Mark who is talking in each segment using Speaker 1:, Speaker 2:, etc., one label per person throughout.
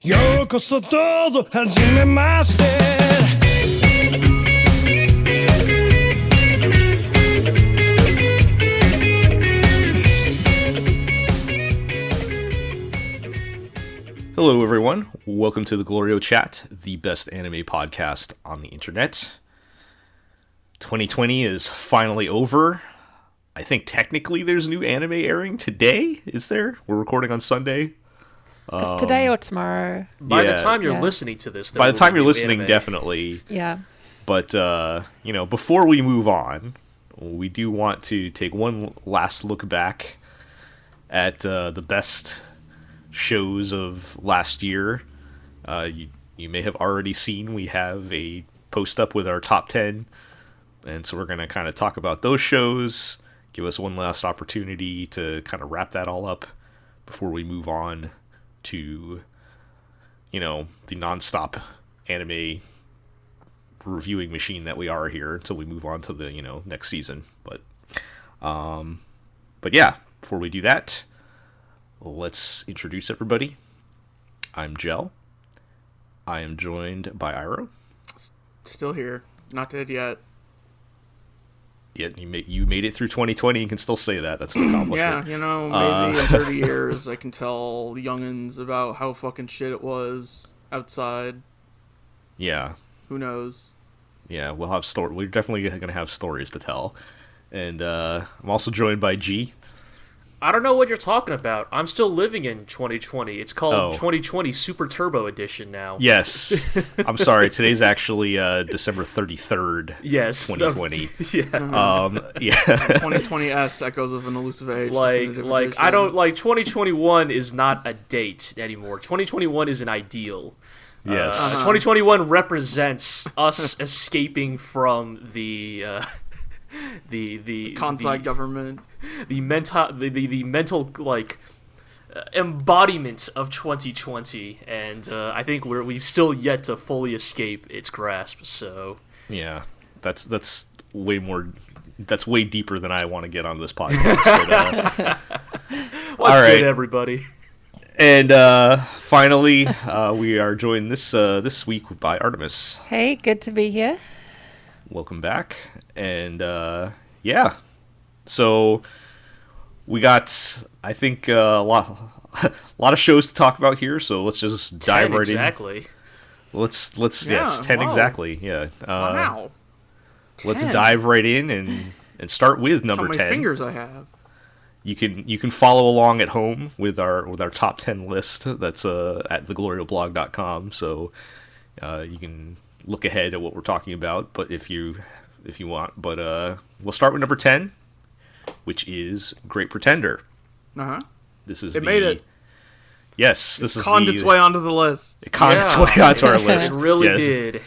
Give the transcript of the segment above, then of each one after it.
Speaker 1: ようこそどうぞはじめまして
Speaker 2: Hello everyone, welcome to the GLORIO Chat, the best anime podcast on the internet. 2020 is finally over. I think technically there's new anime airing today, is there? We're recording on Sunday.
Speaker 3: It's today or tomorrow.
Speaker 4: By the time you're listening to this,
Speaker 2: by the time you're listening, definitely.
Speaker 3: Yeah.
Speaker 2: But, before we move on, we do want to take one last look back at the best shows of last year. You may have already seen we have a post up with our top 10, and so we're going to kind of talk about those shows, give us one last opportunity to kind of wrap that all up before we move on to, the non-stop anime reviewing machine that we are here until we move on to the, next season. But yeah, before we do that, let's introduce everybody. I'm Jel. I am joined by Iro.
Speaker 4: Still here. Not dead yet.
Speaker 2: Yet you made it through 2020 and can still say that. That's an accomplishment.
Speaker 4: Yeah, maybe in 30 years I can tell the youngins about how fucking shit it was outside.
Speaker 2: Yeah.
Speaker 4: Who knows?
Speaker 2: Yeah, we'll have we're definitely going to have stories to tell. And I'm also joined by G.
Speaker 5: I don't know what you're talking about. I'm still living in 2020. It's called 2020 Super Turbo Edition now.
Speaker 2: Yes. I'm sorry. Today's actually December 33rd.
Speaker 5: Yes.
Speaker 2: 2020.
Speaker 5: Yeah.
Speaker 4: 2020S Echoes of an Elusive Age.
Speaker 5: I don't 2021 is not a date anymore. 2021 is an ideal.
Speaker 2: Yes.
Speaker 5: 2021 represents us escaping from the
Speaker 4: Kansai government.
Speaker 5: The mental embodiment of 2020, and I think we've still yet to fully escape its grasp. So
Speaker 2: yeah, that's way more. That's way deeper than I want to get on this podcast. But,
Speaker 5: what's good, everybody?
Speaker 2: And finally, we are joined this week by Artemis.
Speaker 3: Hey, good to be here.
Speaker 2: Welcome back. And yeah, so we got, I think, a lot of shows to talk about here. So let's just dive right
Speaker 5: exactly.
Speaker 2: in. Let's yes, 10
Speaker 4: wow.
Speaker 2: exactly. Yeah.
Speaker 4: Wow.
Speaker 2: Let's dive right in and start with number 10.
Speaker 4: How many fingers I have.
Speaker 2: You can follow along at home with our top 10 list. That's at theglorioblog.com. So you can look ahead at what we're talking about. But if you want. But we'll start with number 10, which is Great Pretender.
Speaker 4: Uh-huh.
Speaker 2: This is
Speaker 4: made it.
Speaker 2: Yes, this is
Speaker 4: conned its way onto the list.
Speaker 2: It conned its way onto our list.
Speaker 5: It really did.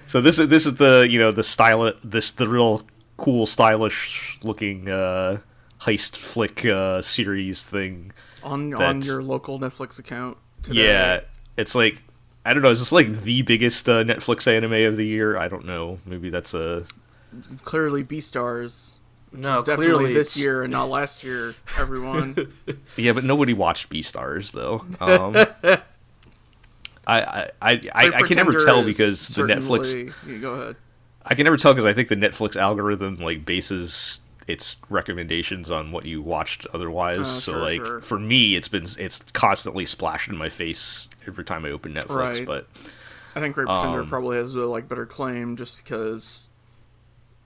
Speaker 2: So this is the the style, the real cool, stylish looking heist flick series thing
Speaker 4: on your local Netflix account today.
Speaker 2: Yeah, it's like, I don't know, is this like the biggest Netflix anime of the year? I don't know. Maybe that's
Speaker 4: clearly Beastars.
Speaker 5: No,
Speaker 4: definitely
Speaker 5: clearly
Speaker 4: this year and not last year, everyone.
Speaker 2: Yeah, but nobody watched Beastars though. I can never tell because the Netflix.
Speaker 4: Go ahead.
Speaker 2: I can never tell because I think the Netflix algorithm bases its recommendations on what you watched otherwise.
Speaker 4: Sure.
Speaker 2: For me, it's constantly splashed in my face every time I open Netflix.
Speaker 4: Right.
Speaker 2: But
Speaker 4: I think Great Pretender probably has a better claim just because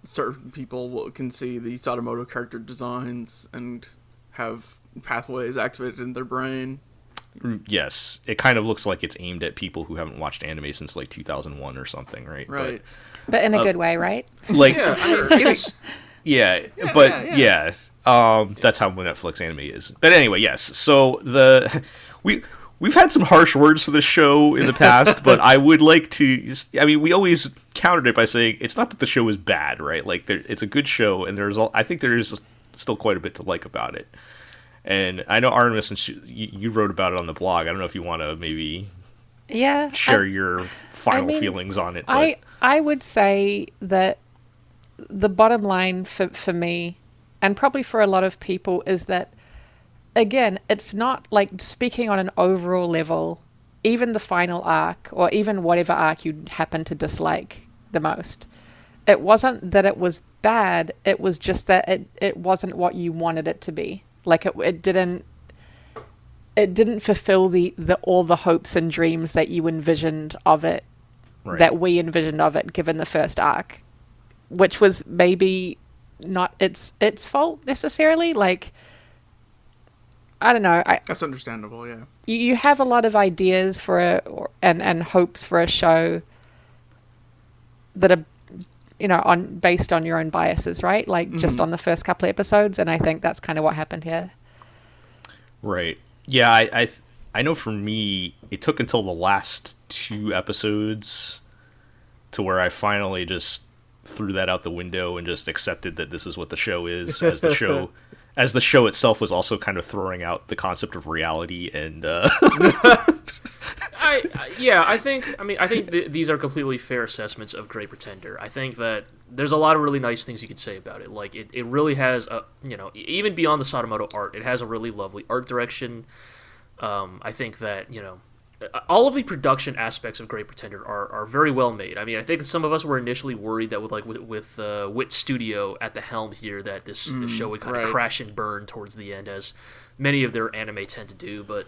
Speaker 4: certain people can see the Sadamoto character designs and have pathways activated in their brain.
Speaker 2: Yes, it kind of looks like it's aimed at people who haven't watched anime since 2001 or something, right?
Speaker 4: Right.
Speaker 3: But in a good way, right?
Speaker 5: Yeah, I mean,
Speaker 2: yeah. That's how Netflix anime is. But anyway, yes. So we've had some harsh words for this show in the past, but I would like to. We always countered it by saying it's not that the show is bad, right? It's a good show, and I think there is still quite a bit to like about it. And I know Artemis, and you wrote about it on the blog. I don't know if you want to maybe share your final feelings on it. But
Speaker 3: I would say that the bottom line for me, and probably for a lot of people, is that, again, it's not speaking on an overall level, even the final arc, or even whatever arc you happen to dislike the most, it wasn't that it was bad, it was just that it wasn't what you wanted it to be. Like it didn't fulfill the all the hopes and dreams that you envisioned of it,
Speaker 2: Right.
Speaker 3: that we envisioned of it, given the first arc, which was maybe not its fault necessarily. Like, I don't know.
Speaker 4: That's understandable, yeah.
Speaker 3: You have a lot of ideas for and hopes for a show that are, based on your own biases, right? Like just on the first couple of episodes, and I think that's kind of what happened here.
Speaker 2: Right. Yeah, I know for me, it took until the last 2 episodes to where I finally just threw that out the window and just accepted that this is what the show is, as the show itself was also kind of throwing out the concept of reality and
Speaker 5: I think these are completely fair assessments of Great Pretender. I think that there's a lot of really nice things you could say about it. Like, it really has even beyond the Sadamoto art, it has a really lovely art direction. I think that, all of the production aspects of Great Pretender are very well made. I mean, I think some of us were initially worried that with Wit Studio at the helm here, that this show would kind of crash and burn towards the end, as many of their anime tend to do. But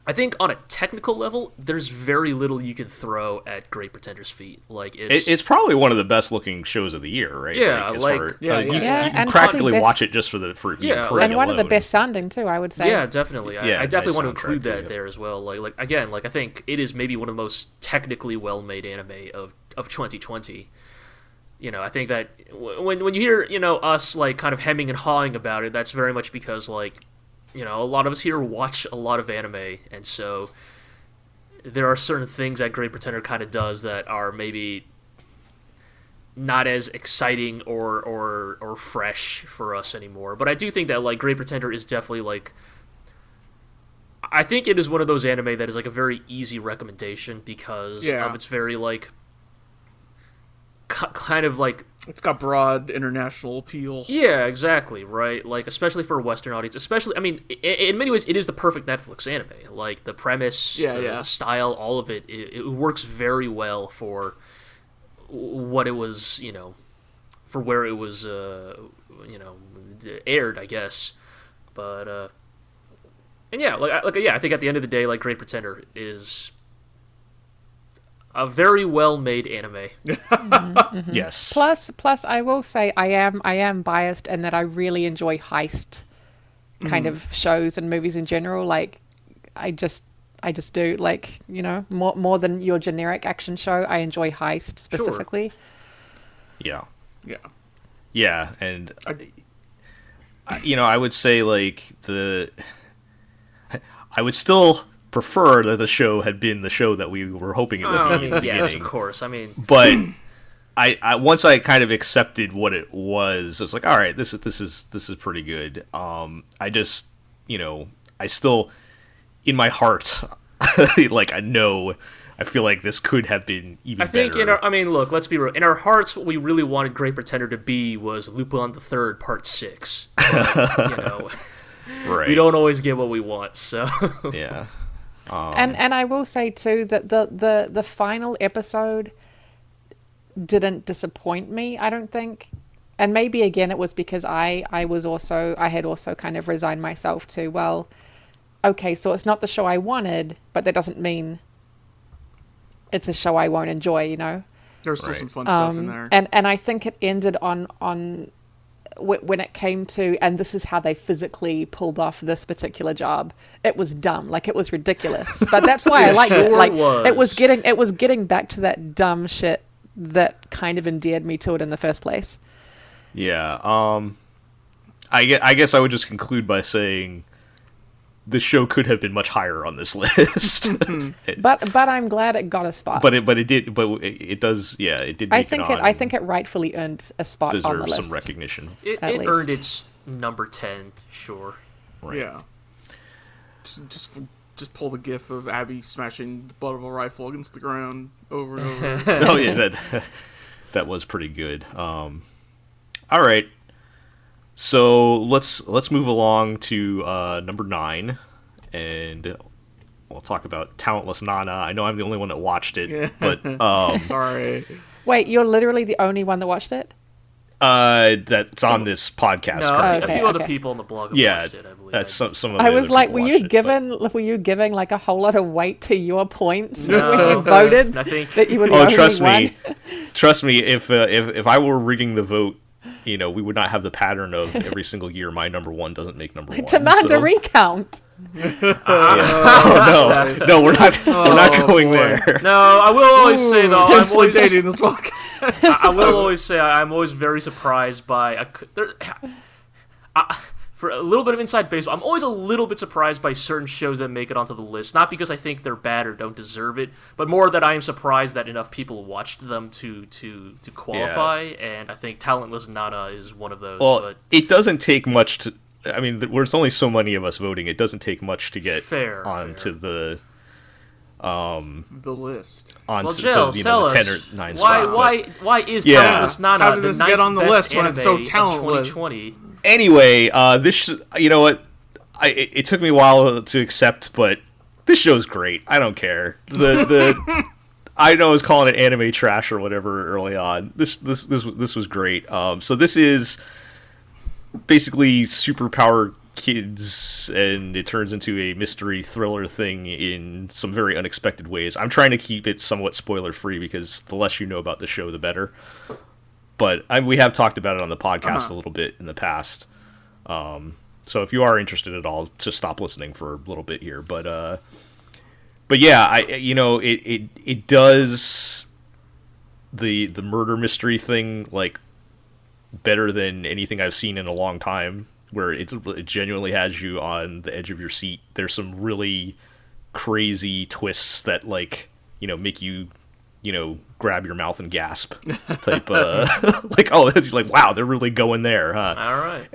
Speaker 5: I think on a technical level, there's very little you can throw at Great Pretender's feet. Like,
Speaker 2: it's probably one of the best looking shows of the year, right?
Speaker 5: Yeah,
Speaker 2: you can
Speaker 3: and
Speaker 2: practically watch it just for
Speaker 3: and
Speaker 2: alone.
Speaker 3: one of the best sounding too, I would say.
Speaker 5: Yeah, definitely. I definitely
Speaker 2: nice
Speaker 5: want to include that
Speaker 2: too.
Speaker 5: there as well. Like again, I think it is maybe one of the most technically well made anime of 2020. I think that when you hear us like kind of hemming and hawing about it, that's very much because a lot of us here watch a lot of anime, and so there are certain things that Great Pretender kind of does that are maybe not as exciting or fresh for us anymore. But I do think that Great Pretender is definitely I think it is one of those anime that is a very easy recommendation because of its very kind of
Speaker 4: it's got broad international appeal.
Speaker 5: Yeah, exactly, right? Especially for a Western audience. Especially, I mean, in many ways, it is the perfect Netflix anime. The premise, the style, all of it, it works very well for what it was, for where it was, aired, I guess. But, and yeah, I think at the end of the day, Great Pretender is a very well-made anime.
Speaker 3: Mm-hmm.
Speaker 2: Yes.
Speaker 3: Plus, I will say I am biased in that I really enjoy heist kind of shows and movies in general. I just do more than your generic action show. I enjoy heist specifically.
Speaker 2: Sure.
Speaker 4: Yeah.
Speaker 2: Yeah, and I would say I would still prefer that the show had been the show that we were hoping it would be.
Speaker 5: Yes, of course.
Speaker 2: But I once I kind of accepted what it was, I was like, all right, this is pretty good. I just I still in my heart I feel like this could have been even better.
Speaker 5: Look, let's be real. In our hearts, what we really wanted Great Pretender to be was Lupin the Third Part 6. But,
Speaker 2: right.
Speaker 5: We don't always get what we want, so
Speaker 2: yeah.
Speaker 3: And I will say too that the final episode didn't disappoint me, I don't think. And maybe again it was because I had also kind of resigned myself to, well, okay, so it's not the show I wanted, but that doesn't mean it's a show I won't enjoy,
Speaker 4: There's still some fun stuff in there.
Speaker 3: And I think it ended on when it came to, and this is how they physically pulled off this particular job. It was dumb, it was ridiculous. But that's why I liked it. It was getting back to that dumb shit that kind of endeared me to it in the first place.
Speaker 2: Yeah. I guess I would just conclude by saying the show could have been much higher on this list.
Speaker 3: but I'm glad it got a spot.
Speaker 2: But it does. Yeah, it did.
Speaker 3: I think it rightfully earned a spot on the list.
Speaker 2: Deserves some recognition.
Speaker 5: It earned its number 10, sure.
Speaker 2: Right.
Speaker 4: Yeah. Just pull the gif of Abby smashing the butt of a rifle against the ground over and over.
Speaker 2: Oh yeah, that was pretty good. All right. So let's move along to number 9, and we'll talk about Talentless Nana. I know I'm the only one that watched it,
Speaker 4: Yeah.
Speaker 2: but
Speaker 4: Sorry.
Speaker 3: Wait, you're literally the only one that watched it?
Speaker 2: that's on this podcast.
Speaker 5: No,
Speaker 2: currently.
Speaker 5: a few other people on the blog have watched it, I believe.
Speaker 2: That's some of the
Speaker 3: I was
Speaker 2: other
Speaker 3: like,
Speaker 2: people
Speaker 3: were
Speaker 2: watched it,
Speaker 3: were you giving like a whole lot of weight to your points
Speaker 5: No.
Speaker 3: when you voted
Speaker 5: I think-
Speaker 3: that you were the
Speaker 2: Oh,
Speaker 3: only
Speaker 2: trust
Speaker 3: one?
Speaker 2: me. Trust me, if I were rigging the vote, we would not have the pattern of every single year my number one doesn't make number one.
Speaker 3: Demand
Speaker 2: so-
Speaker 3: a recount.
Speaker 2: Oh, no, we're not going
Speaker 4: boy.
Speaker 2: there.
Speaker 5: No, I will always say though, I'm
Speaker 4: Instantly
Speaker 5: always,
Speaker 4: dating this book.
Speaker 5: I will always say I'm always very surprised by for a little bit of inside baseball. I'm always a little bit surprised by certain shows that make it onto the list. Not because I think they're bad or don't deserve it, but more that I am surprised that enough people watched them to qualify. And I think Talentless Nana is one of those.
Speaker 2: Well,
Speaker 5: but
Speaker 2: it doesn't take much to. I mean, there's only so many of us voting. It doesn't take much to get onto the
Speaker 4: The list.
Speaker 5: well,
Speaker 2: onto
Speaker 5: Jill,
Speaker 2: to,
Speaker 5: tell
Speaker 2: the
Speaker 5: us
Speaker 2: 10 or 9 spot.
Speaker 5: why is
Speaker 2: Yeah.
Speaker 5: Talentless Nana
Speaker 4: How did
Speaker 5: the
Speaker 4: this
Speaker 5: ninth
Speaker 4: get on the
Speaker 5: best
Speaker 4: list when it's so
Speaker 5: anime of
Speaker 4: talentless?
Speaker 5: 2020?
Speaker 2: Anyway, this, you know what? It took me a while to accept, but this show's great. I don't care. I know I was calling it anime trash or whatever early on. This was great. So this is basically superpower kids, and it turns into a mystery thriller thing in some very unexpected ways. I'm trying to keep it somewhat spoiler free because the less you know about the show, the better. But we have talked about it on the podcast a little bit in the past. So if you are interested at all, just stop listening for a little bit here. But yeah, it does the murder mystery thing like better than anything I've seen in a long time, where it genuinely has you on the edge of your seat. There's some really crazy twists that make you grab your mouth and gasp type like wow, they're really going there, huh?
Speaker 5: All right.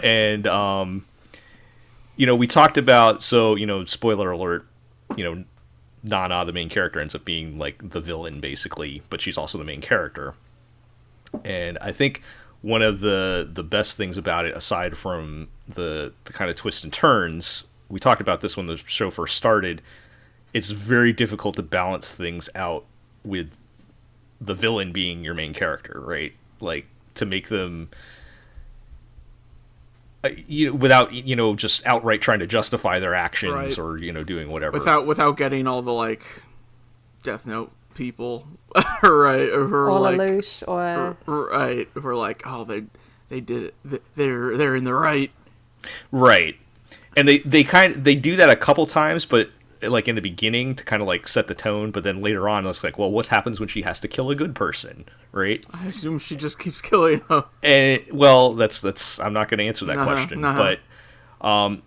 Speaker 2: And we talked about, spoiler alert, Nana, the main character, ends up being like the villain basically, but she's also the main character. And I think one of the best things about it, aside from the kind of twists and turns, we talked about this when the show first started, it's very difficult to balance things out with the villain being your main character, right? Like, to make them without just outright trying to justify their actions,
Speaker 4: right,
Speaker 2: or doing whatever,
Speaker 4: without getting all the like Death Note people, right? Or
Speaker 3: Or
Speaker 4: like
Speaker 3: Lelouch, or
Speaker 4: right, who are like, oh, they did it. They're in the right.
Speaker 2: Right. And they do that a couple times, but like in the beginning to kind of like set the tone, but then later on it's like, well, what happens when she has to kill a good person, right?
Speaker 4: I assume she just keeps killing them.
Speaker 2: And well, that's I'm not going to answer that question, but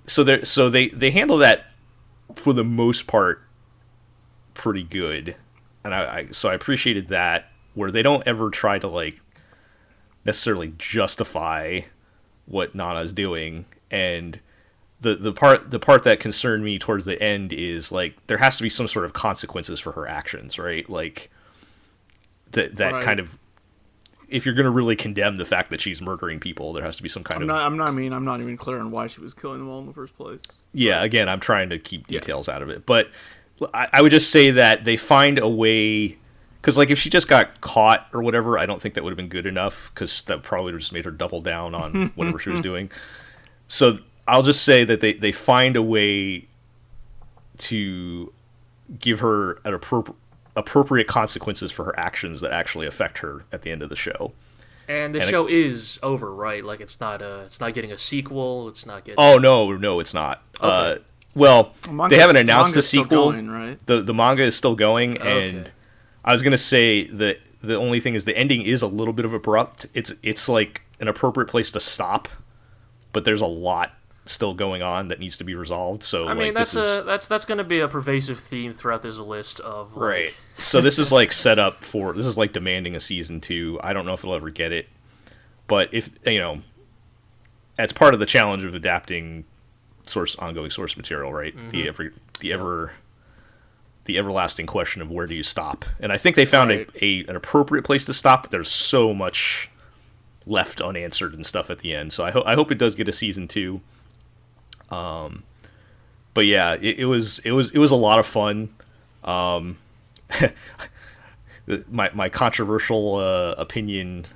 Speaker 2: so they handle that for the most part pretty good, and I appreciated that, where they don't ever try to like necessarily justify what Nana's doing. And the part that concerned me towards the end is like there has to be some sort of consequences for her actions, right? Like that right. Kind of, if you're going to really condemn the fact that she's murdering people, there has to be some kind of.
Speaker 4: I'm not even clear on why she was killing them all in the first place.
Speaker 2: Yeah, again, I'm trying to keep details out of it, but I would just say that they find a way. Because, like, if she just got caught or whatever, I don't think that would have been good enough, because that probably would have just made her double down on whatever she was doing. So I'll just say that they find a way to give her an appropriate consequences for her actions that actually affect her at the end of the show.
Speaker 5: And the show is over, right? Like, it's not getting a sequel. It's not getting.
Speaker 2: Oh no, it's not.
Speaker 5: Okay.
Speaker 2: They haven't announced the sequel.
Speaker 4: Going, right?
Speaker 2: The manga is still going,
Speaker 5: Okay.
Speaker 2: and I was gonna say that the only thing is the ending is a little bit of abrupt. It's like an appropriate place to stop, but there's a lot still going on that needs to be resolved. So
Speaker 5: I mean,
Speaker 2: that's
Speaker 5: going to be a pervasive theme throughout this list of like...
Speaker 2: right. So this is like set up for, this is like demanding a season 2. I don't know if it'll ever get it, but if that's part of the challenge of adapting ongoing source material, right? Mm-hmm. The everlasting question of where do you stop? And I think they found an appropriate place to stop, but there's so much left unanswered and stuff at the end. So I hope it does get a season 2. but yeah, it was a lot of fun. My controversial opinion,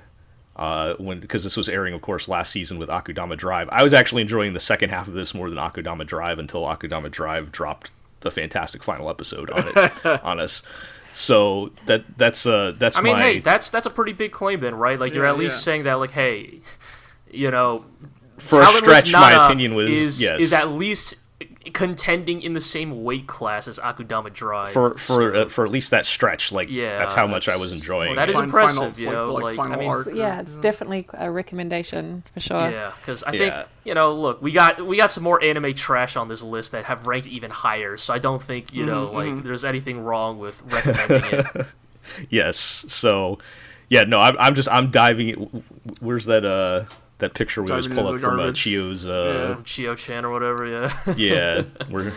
Speaker 2: because this was airing, of course, last season with Akudama Drive. I was actually enjoying the second half of this more than Akudama Drive until Akudama Drive dropped the fantastic final episode on it on us. So that's
Speaker 5: I mean, hey, that's a pretty big claim then, right? Like, you're at least saying that, like, hey, you know,
Speaker 2: for a stretch,
Speaker 5: Nana
Speaker 2: my opinion was
Speaker 5: is at least contending in the same weight class as Akudama Drive
Speaker 2: for at least that stretch. Like, that's how much I was enjoying.
Speaker 5: That is impressive, you know.
Speaker 3: It's definitely a recommendation for sure.
Speaker 5: Yeah, because I think, you know, look, we got some more anime trash on this list that have ranked even higher. So I don't think, you know, like, there's anything wrong with recommending it.
Speaker 2: Yes. So, yeah, no, I'm diving. Where's that picture we always pull up from Chio's
Speaker 5: Chio-chan or whatever,
Speaker 2: yeah, where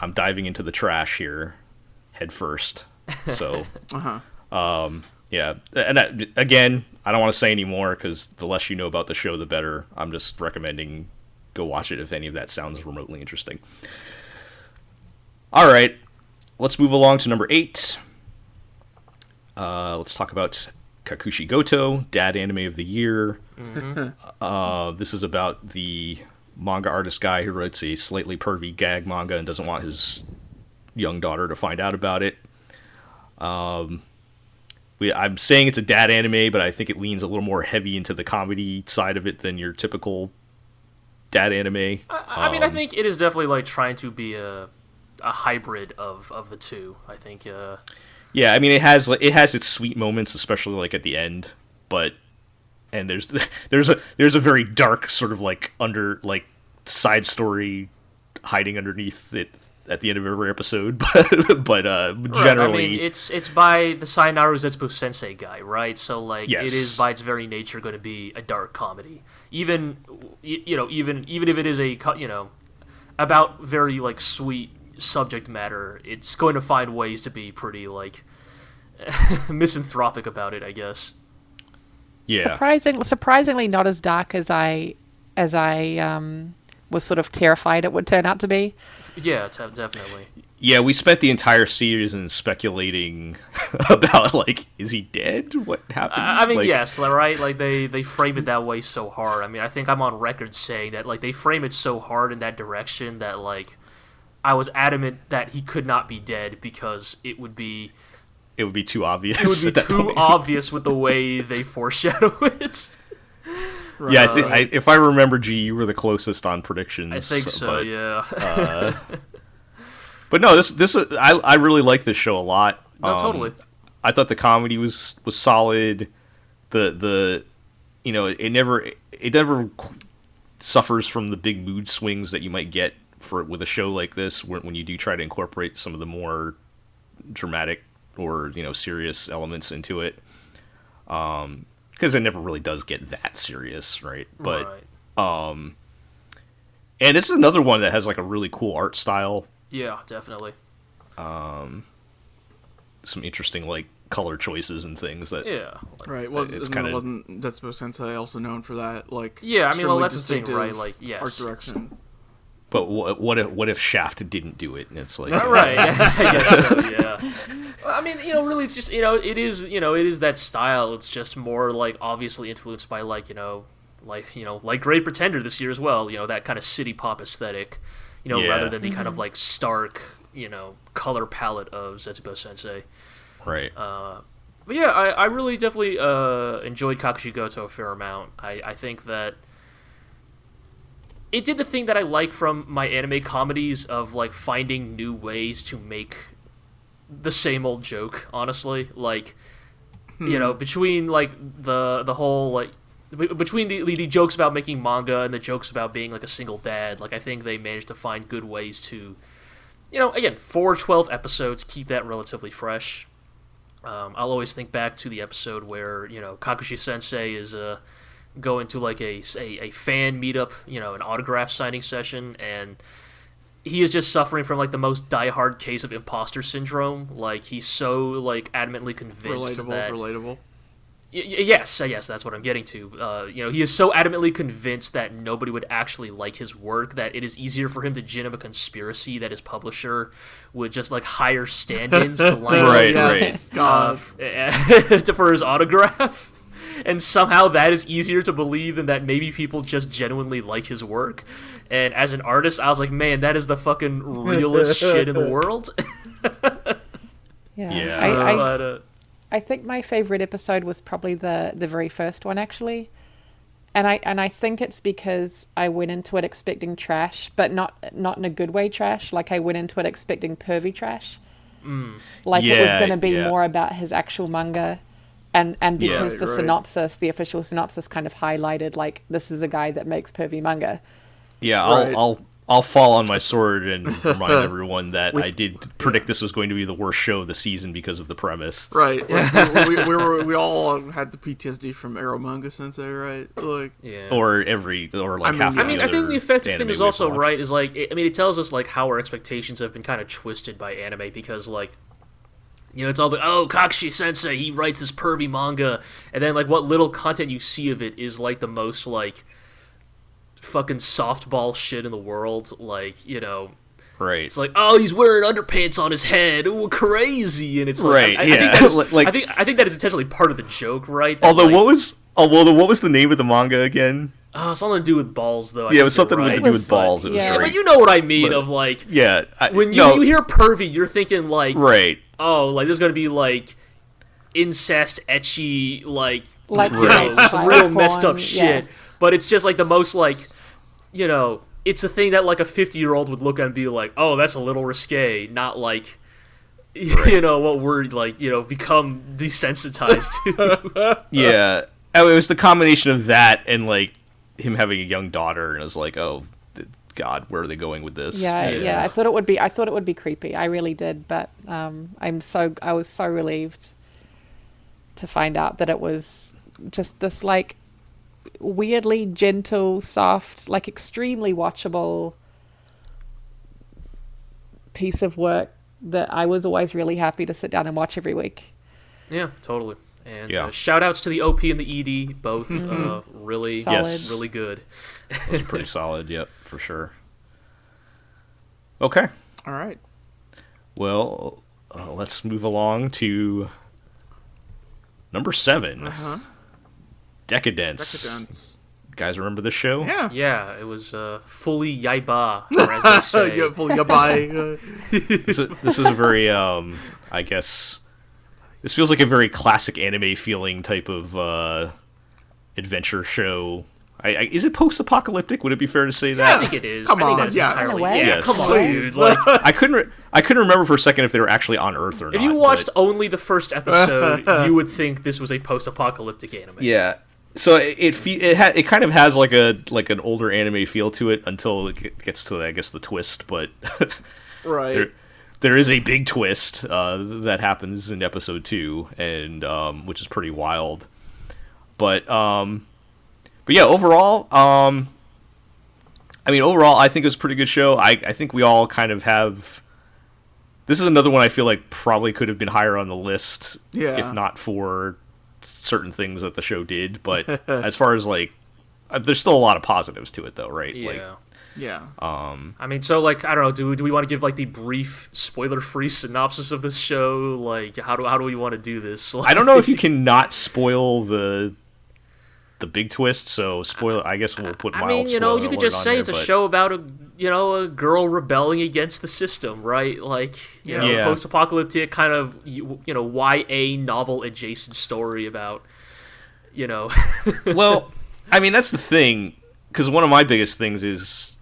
Speaker 2: I'm diving into the trash here head first. So yeah, and again, I don't want to say any more because the less you know about the show, the better. I'm just recommending go watch it if any of that sounds remotely interesting. All right, let's move along to number 8. Let's talk about Kakushigoto, Dad Anime of the Year. This is about the manga artist guy who writes a slightly pervy gag manga and doesn't want his young daughter to find out about it. I'm saying it's a dad anime, but I think it leans a little more heavy into the comedy side of it than your typical dad anime.
Speaker 5: I mean, I think it is definitely like trying to be a hybrid of the two. I think.
Speaker 2: Yeah, I mean, it has its sweet moments, especially like at the end, and there's a very dark sort of like side story hiding underneath it at the end of every episode, but generally,
Speaker 5: I mean, it's by the Sayanaru Zetsubo Sensei guy, right? So like,
Speaker 2: yes.
Speaker 5: It is by its very nature going to be a dark comedy, even if it is about very like sweet subject matter. It's going to find ways to be pretty like misanthropic about it, I guess.
Speaker 2: Yeah,
Speaker 3: surprisingly not as dark as I was sort of terrified it would turn out to be.
Speaker 5: Yeah, definitely.
Speaker 2: Yeah, we spent the entire season speculating about, like, is he dead? What happened?
Speaker 5: I mean, yes, right? Like, they frame it that way so hard. I mean, I think I'm on record saying that, like, they frame it so hard in that direction that, like, I was adamant that he could not be dead because it would be
Speaker 2: too obvious.
Speaker 5: It would be too obvious with the way they foreshadow it.
Speaker 2: Right. Yeah, if I remember, G, you were the closest on predictions.
Speaker 5: I think so, yeah.
Speaker 2: But no, I really like this show a lot.
Speaker 5: No, totally.
Speaker 2: I thought the comedy was solid. It never suffers from the big mood swings that you might get with a show like this, when you do try to incorporate some of the more dramatic or serious elements into it. Because it never really does get that serious, right? But and this is another one that has like a really cool art style.
Speaker 5: Yeah, definitely.
Speaker 2: Some interesting like color choices and things that.
Speaker 5: Yeah.
Speaker 4: Right. Wasn't Zetsubo Sensei also known for that? Like.
Speaker 5: Yeah, I mean, well, that's the thing, right? Like, yes.
Speaker 4: Art direction.
Speaker 2: But what if Shaft didn't do it? And it's like,
Speaker 5: right? I guess so. Yeah. I mean, really, it's just it is that style. It's just more like obviously influenced by like Great Pretender this year as well. That kind of city pop aesthetic. Rather than the kind of like stark color palette of Zetsubo Sensei.
Speaker 2: Right.
Speaker 5: But yeah, I really definitely enjoyed Kakushigoto a fair amount. I think that it did the thing that I like from my anime comedies of like finding new ways to make the same old joke, honestly. Like, between like the whole like between the jokes about making manga and the jokes about being like a single dad, like I think they managed to find good ways to again, 12 episodes, keep that relatively fresh. I'll always think back to the episode where Kakushi Sensei is going to like a fan meetup, an autograph signing session, and he is just suffering from like the most diehard case of imposter syndrome. Like he's so like adamantly convinced
Speaker 4: relatable.
Speaker 5: Yes, that's what I'm getting to. He is so adamantly convinced that nobody would actually like his work that it is easier for him to gin up a conspiracy that his publisher would just like hire stand-ins to line
Speaker 2: right.
Speaker 4: God.
Speaker 5: For his autograph. And somehow that is easier to believe than that maybe people just genuinely like his work. And as an artist, I was like, man, that is the fucking realest shit in the world.
Speaker 3: Yeah. I think my favorite episode was probably the very first one, actually. And I think it's because I went into it expecting trash, but not in a good way trash. Like, I went into it expecting pervy trash. Like, it was going to be more about his actual manga. And because the official synopsis kind of highlighted, like, this is a guy that makes pervy manga.
Speaker 2: Yeah, I'll fall on my sword and remind everyone that I did predict this was going to be the worst show of the season because of the premise.
Speaker 4: Right. We all had the PTSD from Arrow Manga Sensei, right? Like,
Speaker 2: Or half.
Speaker 5: I think the effective thing is also right. Is like, it tells us like how our expectations have been kind of twisted by anime because like, it's all Kakashi Sensei, he writes this pervy manga, and then like what little content you see of it is like the most like fucking softball shit in the world, like,
Speaker 2: right,
Speaker 5: it's like, he's wearing underpants on his head, ooh, crazy, and it's like,
Speaker 2: right,
Speaker 5: I think that is intentionally part of the joke, right?
Speaker 2: Although what was the name of the manga again?
Speaker 5: Something to do with balls, though.
Speaker 2: It was something to do with balls. It was
Speaker 5: great. But you know what I mean, of like, when you hear pervy, you're thinking like,
Speaker 2: right,
Speaker 5: like there's gonna be like incest, ecchi, like some real messed up shit. But it's just like the most like, it's a thing that like a 50-year-old would look at and be like, oh, that's a little risque, not like, what we're like, become desensitized to.
Speaker 2: Yeah, it was the combination of that and like him having a young daughter, and it was like, oh God, where are they going with this?
Speaker 3: Yeah. I thought it would be creepy. I really did, but I was so relieved to find out that it was just this like weirdly gentle, soft, like extremely watchable piece of work that I was always really happy to sit down and watch every week.
Speaker 5: Yeah, totally. And shout outs to the OP and the ED, both really
Speaker 3: solid.
Speaker 5: Really good.
Speaker 2: It was pretty solid, yep, for sure. Okay.
Speaker 4: All right.
Speaker 2: Well, let's move along to number 7. DECA-DENCE. You guys remember this show?
Speaker 4: Yeah.
Speaker 5: Yeah, it was fully yaiba, or as they say.
Speaker 4: Yeah, fully yabai.
Speaker 2: This is a very, I guess, this feels like a very classic anime feeling type of adventure show. Is it post-apocalyptic? Would it be fair to say that?
Speaker 5: I think it is.
Speaker 4: Come on,
Speaker 5: that's
Speaker 4: yes.
Speaker 5: entirely.
Speaker 2: Yes.
Speaker 5: Come on, dude. Like,
Speaker 2: I couldn't remember for a second if they were actually on Earth or not.
Speaker 5: If you watched only the first episode, you would think this was a post-apocalyptic anime.
Speaker 2: Yeah. So it kind of has like an older anime feel to it until it gets to, I guess, the twist, but
Speaker 4: right.
Speaker 2: There is a big twist that happens in episode 2, and which is pretty wild. But yeah, overall, I think it was a pretty good show. I think we all kind of have. This is another one I feel like probably could have been higher on the list, if not for certain things that the show did. But as far as like, there's still a lot of positives to it, though, right?
Speaker 5: Yeah.
Speaker 4: Yeah.
Speaker 5: I mean, so like, I don't know. Do we want to give like the brief, spoiler-free synopsis of this show? Like, how do we want to do this? Like,
Speaker 2: I don't know if you can not spoil the big twist. So spoiler. I guess we'll put.
Speaker 5: I mean, you could just say it's a show about a girl rebelling against the system, right? Like, post-apocalyptic kind of YA novel adjacent story about,
Speaker 2: Well, I mean, that's the thing, because one of my biggest things is,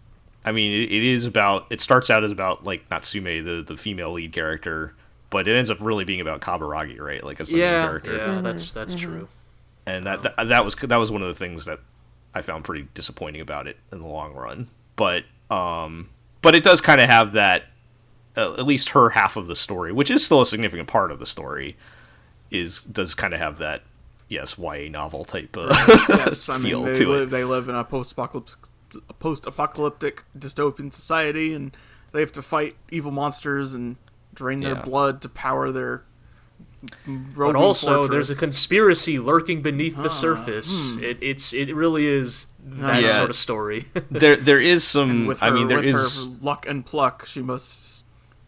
Speaker 2: I mean, it starts out as about, like, Natsume, the female lead character, but it ends up really being about Kaburagi, right? Like, as the main character.
Speaker 5: Yeah, that's true.
Speaker 2: And that was one of the things that I found pretty disappointing about it in the long run. But it does kind of have that, at least her half of the story, which is still a significant part of the story, does kind of have that, yes, YA novel type of feel to it.
Speaker 4: They live in a post-apocalyptic dystopian society, and they have to fight evil monsters and drain their blood to power their
Speaker 5: But also, there's a conspiracy lurking beneath the surface. It really is that sort of story.
Speaker 2: there is some.
Speaker 4: With her, her luck and pluck, she must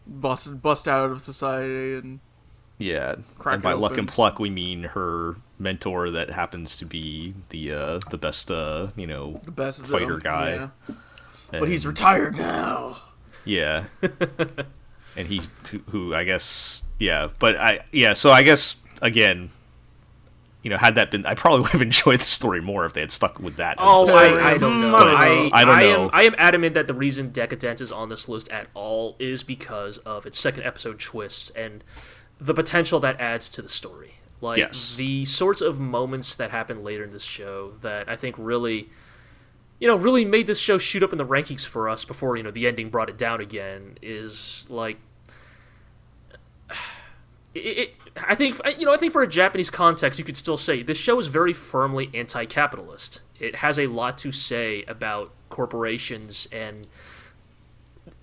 Speaker 4: bust out of society and
Speaker 2: and by luck and pluck, we mean her mentor that happens to be the best the best fighter guy.
Speaker 4: Yeah. But he's retired now.
Speaker 2: Yeah. And who I guess, so I guess, again, had that been, I probably would have enjoyed the story more if they had stuck with that.
Speaker 5: Oh, I don't know.
Speaker 2: I don't know.
Speaker 5: I am adamant that the reason DECA-DENCE is on this list at all is because of its second episode twist and the potential that adds to the story. Like, the sorts of moments that happen later in this show that I think really made this show shoot up in the rankings for us before, the ending brought it down again is, like, I think for a Japanese context, you could still say this show is very firmly anti-capitalist. It has a lot to say about corporations and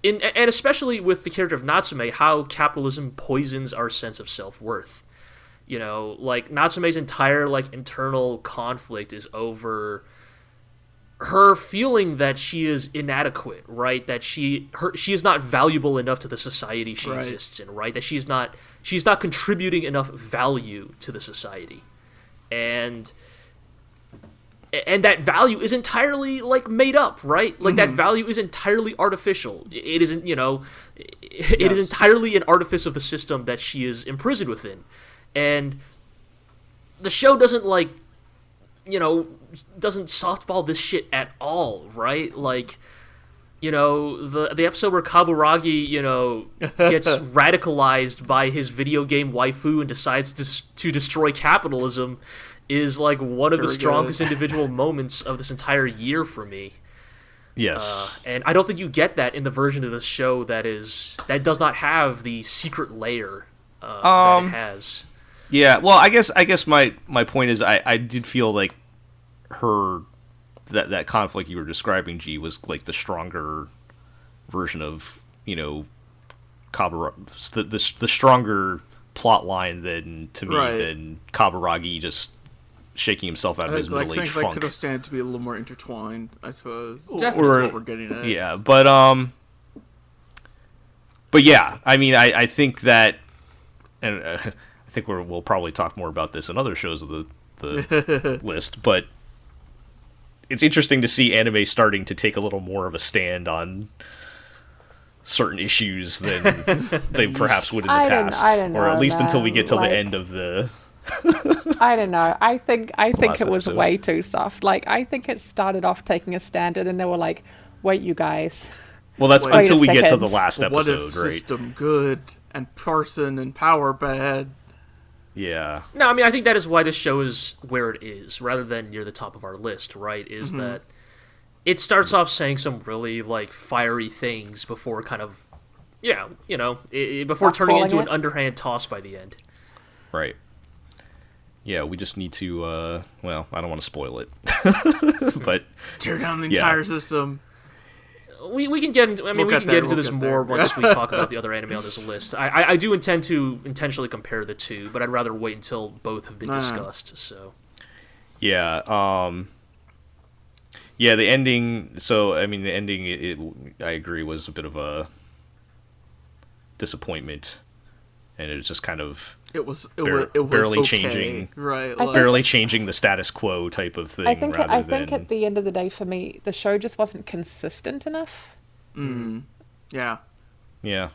Speaker 5: especially with the character of Natsume, how capitalism poisons our sense of self-worth. Like, Natsume's entire, like, internal conflict is over her feeling that she is inadequate, right? That she is not valuable enough to the society she exists in, right? That she's not contributing enough value to the society. And that value is entirely, like, made up, right? Like, that value is entirely artificial. It isn't, it is entirely an artifice of the system that she is imprisoned within. And the show doesn't, like, doesn't softball this shit at all, right? Like, the episode where Kaburagi, gets radicalized by his video game waifu and decides to destroy capitalism is, like, one of the strongest individual moments of this entire year for me.
Speaker 2: Yes.
Speaker 5: And I don't think you get that in the version of the show that does not have the secret layer that it has.
Speaker 2: Yeah, well, I guess my point is I did feel like her that conflict you were describing, G, was like the stronger version of the stronger plot line than Kaburagi just shaking himself out of his middle age funk.
Speaker 4: I could have stand to be a little more intertwined, I suppose.
Speaker 5: Definitely,
Speaker 4: what we're getting at.
Speaker 2: Yeah, but yeah, I mean, I think that, and I think we'll probably talk more about this in other shows of the list, but it's interesting to see anime starting to take a little more of a stand on certain issues than they perhaps would in the past,
Speaker 3: I don't know,
Speaker 2: or at least
Speaker 3: man.
Speaker 2: until we get to the end of the.
Speaker 3: I don't know. I think it was
Speaker 2: episode.
Speaker 3: way too soft. Like, I think it started off taking a stand, and then they were like, "Wait, you guys."
Speaker 2: Well, that's
Speaker 3: Wait
Speaker 2: until
Speaker 3: a
Speaker 2: we get to
Speaker 3: second.
Speaker 2: the last episode,
Speaker 4: What if
Speaker 2: right?
Speaker 4: system good and person and power bad?
Speaker 2: Yeah.
Speaker 5: No, I mean, I think that is why this show is where it is, rather than near the top of our list, right? Is that it starts off saying some really, like, fiery things before kind of, before turning into an underhand toss by the end.
Speaker 2: Right. Yeah, we just need to, well, I don't want to spoil it, but...
Speaker 4: Tear down the entire system.
Speaker 5: We can get into. I mean, we can get into this more once we talk about the other anime on this list. I do intend to intentionally compare the two, but I'd rather wait until both have been discussed. So.
Speaker 2: Yeah. Yeah. The ending. So I mean, the ending. I agree, was a bit of a disappointment, and it was just kind of. It was barely
Speaker 4: okay.
Speaker 2: changing,
Speaker 4: right?
Speaker 2: Barely changing the status quo type of thing.
Speaker 3: I think at the end of the day, for me, the show just wasn't consistent enough.
Speaker 4: Yeah.
Speaker 2: Yeah.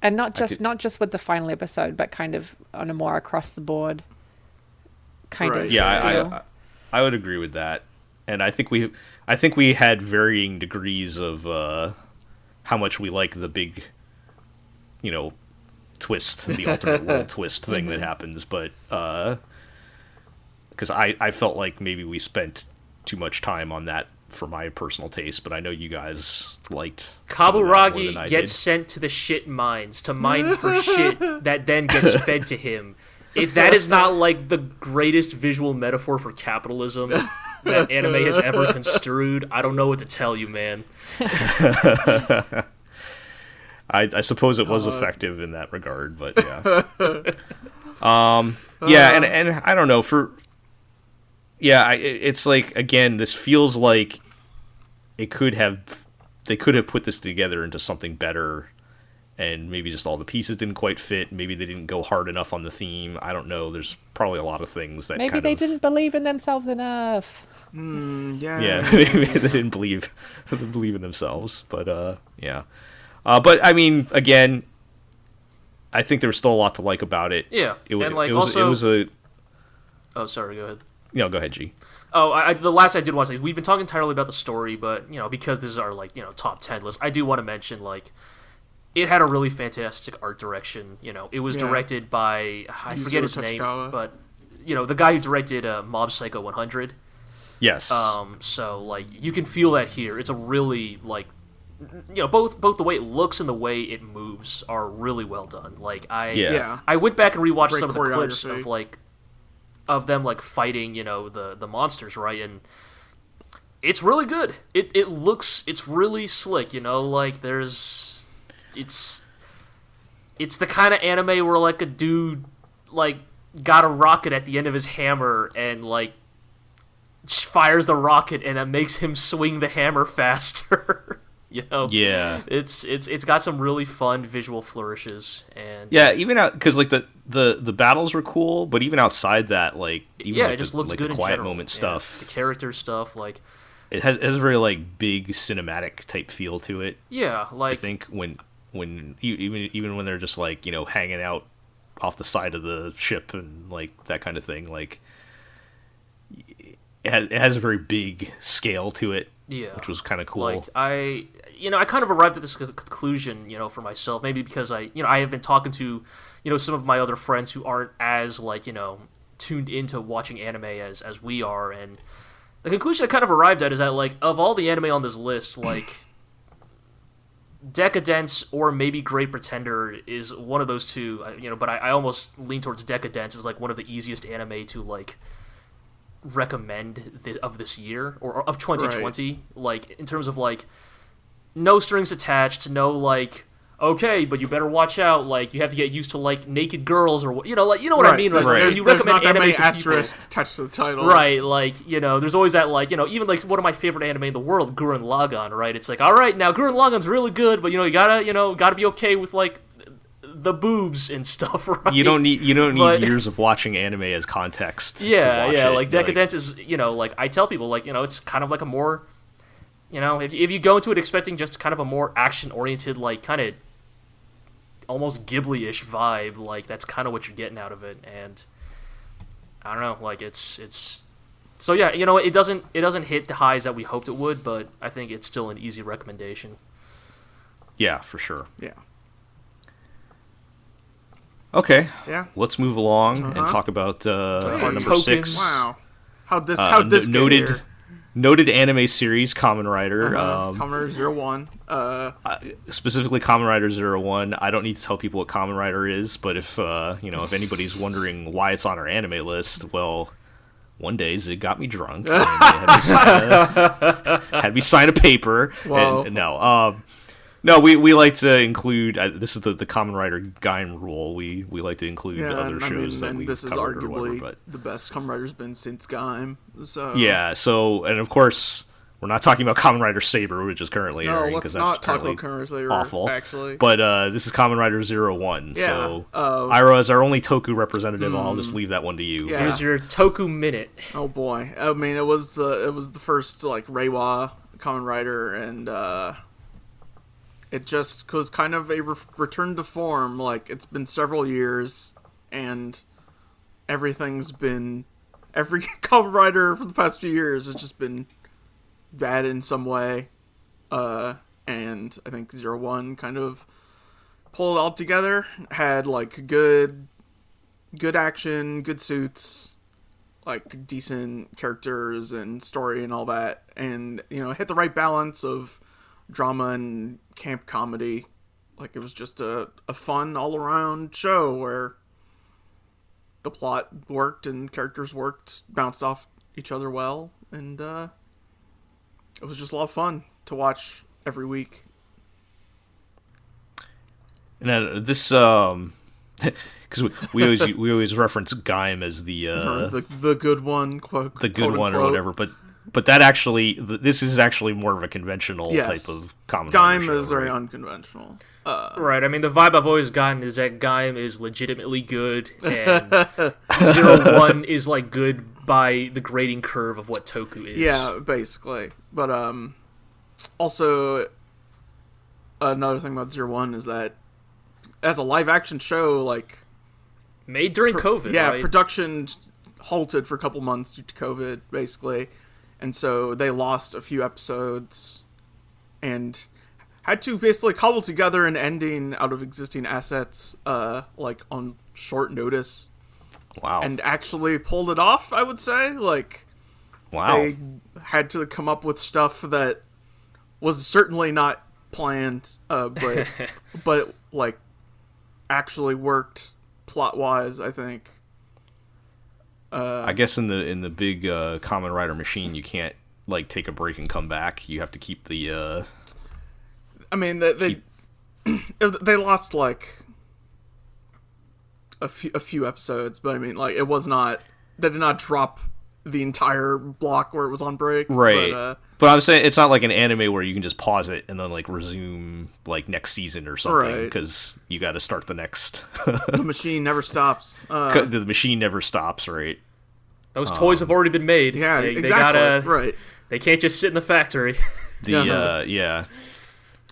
Speaker 3: And not just with the final episode, but kind of on a more across the board kind of deal.
Speaker 2: I would agree with that, and I think we had varying degrees of how much we like the big, twist, the alternate world twist thing that happens, but because I felt like maybe we spent too much time on that for my personal taste, but I know you guys liked
Speaker 5: Kaburagi gets sent to the shit mines to mine for shit that then gets fed to him. If that is not, like, the greatest visual metaphor for capitalism that anime has ever construed, I don't know what to tell you, man.
Speaker 2: I suppose it was effective in that regard, but yeah. Yeah, and I don't know it's like, again, this feels like they could have put this together into something better, and maybe just all the pieces didn't quite fit. Maybe they didn't go hard enough on the theme. I don't know. There's probably a lot of things that
Speaker 3: maybe they didn't believe in themselves enough.
Speaker 2: Yeah, maybe they didn't believe in themselves. But yeah. But I mean, again, I think there was still a lot to like about it.
Speaker 5: Yeah,
Speaker 2: it
Speaker 5: was
Speaker 2: a.
Speaker 5: Oh, sorry. Go ahead.
Speaker 2: No, go ahead, G.
Speaker 5: Oh, the last I did want to say is we've been talking entirely about the story, but because this is our top 10 list, I do want to mention it had a really fantastic art direction. It was directed by I forget his name, but the guy who directed Mob Psycho 100.
Speaker 2: Yes.
Speaker 5: So you can feel that here. It's a really both the way it looks and the way it moves are really well done. I went back and rewatched some of the clips of them fighting the monsters, right, and it's really good. It's really slick, there's it's the kind of anime where a dude got a rocket at the end of his hammer and fires the rocket and that makes him swing the hammer faster.
Speaker 2: Yeah,
Speaker 5: it's got some really fun visual flourishes, and
Speaker 2: even out because the battles were cool, but even outside that, even
Speaker 5: it just looks good
Speaker 2: the
Speaker 5: in
Speaker 2: quiet
Speaker 5: general.
Speaker 2: moment stuff,
Speaker 5: the character stuff,
Speaker 2: it has a very big cinematic type feel to it.
Speaker 5: Yeah,
Speaker 2: I think when even when they're just hanging out off the side of the ship and that kind of thing, it has a very big scale to it.
Speaker 5: Yeah,
Speaker 2: which was kind of cool.
Speaker 5: I kind of arrived at this conclusion, for myself, maybe because I have been talking to, some of my other friends who aren't as tuned into watching anime as we are, and the conclusion I kind of arrived at is that of all the anime on this list, DECA-DENCE or maybe Great Pretender is one of those two, but I almost lean towards DECA-DENCE as one of the easiest anime to recommend of this year or of 2020, right. In terms of no strings attached, no okay, but you better watch out, you have to get used to naked girls or what right. I mean,
Speaker 2: right.
Speaker 5: You
Speaker 4: there's
Speaker 5: recommend
Speaker 4: not that
Speaker 5: anime
Speaker 4: many
Speaker 5: to
Speaker 4: asterisks attached to the title,
Speaker 5: right? There's always that even one of my favorite anime in the world, Gurren Lagann, right? It's all right, now Gurren Lagann's really good, but you gotta be okay with the boobs and stuff, right?
Speaker 2: You don't need years of watching anime as context.
Speaker 5: Yeah,
Speaker 2: to watch it.
Speaker 5: DECA-DENCE is I tell people it's kind of a more if you go into it expecting just kind of a more action oriented kind of almost Ghibli-ish vibe, that's kind of what you're getting out of it, and I don't know, it's so yeah, it doesn't hit the highs that we hoped it would, but I think it's still an easy recommendation.
Speaker 2: Yeah, for sure.
Speaker 4: Yeah.
Speaker 2: Okay.
Speaker 4: Yeah.
Speaker 2: Let's move along and talk about our number
Speaker 5: Token.
Speaker 2: 6.
Speaker 4: Wow. How'd this get here?
Speaker 2: Noted anime series, Kamen Rider.
Speaker 4: Kamen Rider 01.
Speaker 2: Specifically Kamen Rider 01. I don't need to tell people what Kamen Rider is, but if anybody's wondering why it's on our anime list, well, one day Zig got me drunk and had me sign a paper.
Speaker 4: Whoa.
Speaker 2: And no, we like to include. This is the Kamen Rider Gaim rule. We like to include other shows that we
Speaker 4: this is
Speaker 2: covered
Speaker 4: arguably
Speaker 2: or whatever, but
Speaker 4: the best Kamen Rider's been since Gaim. So
Speaker 2: yeah. So and of course we're not talking about Kamen Rider Saber, which is currently airing
Speaker 4: let's
Speaker 2: because
Speaker 4: not
Speaker 2: that's
Speaker 4: talk
Speaker 2: currently
Speaker 4: about Kamen Rider Saber,
Speaker 2: awful.
Speaker 4: Actually,
Speaker 2: but this is Kamen Rider 01.
Speaker 4: Yeah.
Speaker 2: So Ira, as our only Toku representative, I'll just leave that one to you.
Speaker 4: Yeah.
Speaker 5: Here's your Toku minute.
Speaker 4: Oh boy, I mean it was the first Reiwa Kamen Rider, and it just was kind of a return to form. It's been several years, and every Kamen Rider for the past few years has just been bad in some way. And I think 01 kind of pulled it all together. Had good action, good suits, decent characters and story and all that, and hit the right balance of drama and camp comedy. It was just a fun all-around show where the plot worked and characters bounced off each other well, and it was just a lot of fun to watch every week.
Speaker 2: And this because we always reference Gaim as
Speaker 4: the good one,
Speaker 2: the good one or whatever, but that actually this is actually more of a conventional type of Kamen Rider show,
Speaker 4: is very unconventional.
Speaker 5: Right, I mean, the vibe I've always gotten is that Gaim is legitimately good, and 01 is, like, good by the grading curve of what Toku is.
Speaker 4: Yeah, basically. But, also, another thing about 01 is that, as a live-action show, like...
Speaker 5: Made during COVID,
Speaker 4: yeah,
Speaker 5: right?
Speaker 4: production halted for a couple months due to COVID, basically. And so they lost a few episodes, and... had to basically cobble together an ending out of existing assets, like, on short notice.
Speaker 2: Wow.
Speaker 4: And actually pulled it off, I would say. Like,
Speaker 2: wow.
Speaker 4: They had to come up with stuff that was certainly not planned, but like, actually worked plot-wise, I think.
Speaker 2: I guess in the big Kamen Rider machine, you can't, like, take a break and come back. You have to keep the...
Speaker 4: I mean, they lost, like, a few episodes, but I mean, like, it was not... They did not drop the entire block where it was on break.
Speaker 2: Right. But I'm saying it's not like an anime where you can just pause it and then, like, resume, like, next season or something, because you got to start the next...
Speaker 4: The machine never stops.
Speaker 2: The machine never stops, right?
Speaker 5: Those toys have already been made.
Speaker 4: Yeah,
Speaker 5: they
Speaker 4: exactly. Right.
Speaker 5: They can't just sit in the factory.
Speaker 2: Yeah.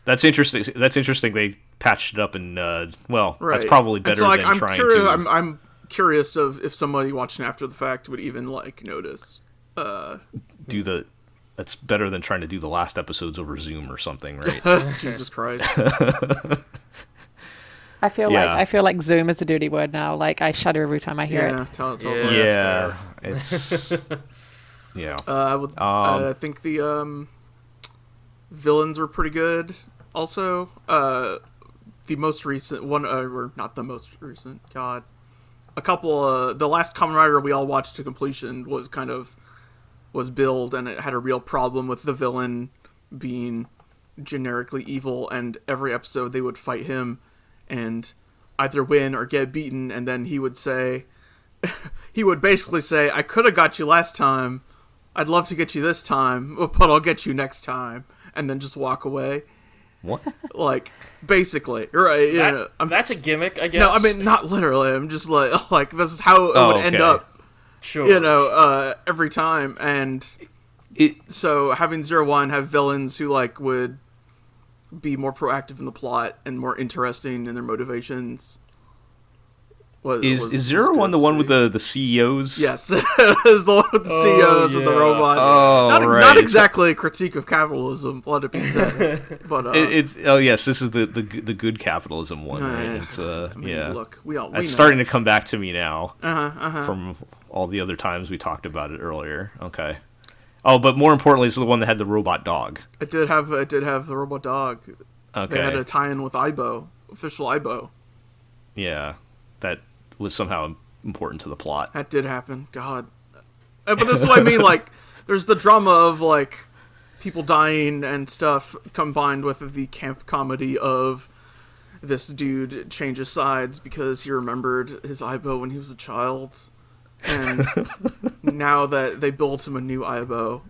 Speaker 2: That's interesting. They patched it up, and
Speaker 4: right.
Speaker 2: That's probably better than trying to.
Speaker 4: I'm curious of if somebody watching after the fact would even, like, notice.
Speaker 2: That's better than trying to do the last episodes over Zoom or something, right?
Speaker 4: Jesus Christ.
Speaker 3: I feel like Zoom is a dirty word now. Like, I shudder every time I hear it.
Speaker 2: Yeah, it's yeah.
Speaker 4: I think the villains were pretty good. Also, the most recent one, or not the most recent, God, a couple. The last Kamen Rider we all watched to completion was billed, and it had a real problem with the villain being generically evil, and every episode they would fight him and either win or get beaten, and then he would basically say, "I could have got you last time. I'd love to get you this time, but I'll get you next time," and then just walk away.
Speaker 2: What?
Speaker 4: Like, basically, right?
Speaker 5: That's a gimmick, I guess.
Speaker 4: No, I mean, not literally. I'm just like this is how it would end up.
Speaker 5: Sure.
Speaker 4: Every time, and so having 01 have villains who, like, would be more proactive in the plot and more interesting in their motivations.
Speaker 2: Is 01 the one with the CEOs?
Speaker 4: Yes, is the one with the CEOs and the robots. Not exactly a critique of capitalism, let it be said. But
Speaker 2: yes, this is the good capitalism one. Right? It's
Speaker 4: Look, we
Speaker 2: it's starting to come back to me now. From all the other times we talked about it earlier. Okay. Oh, but more importantly, it's the one that had the robot dog.
Speaker 4: It did have the robot dog.
Speaker 2: Okay.
Speaker 4: They had a tie-in with Aibo, official Aibo.
Speaker 2: Yeah, that was somehow important to the plot.
Speaker 4: That did happen. God. But this is what I mean, like, there's the drama of, like, people dying and stuff combined with the camp comedy of this dude changes sides because he remembered his Aibo when he was a child. And now that they built him a new Aibo,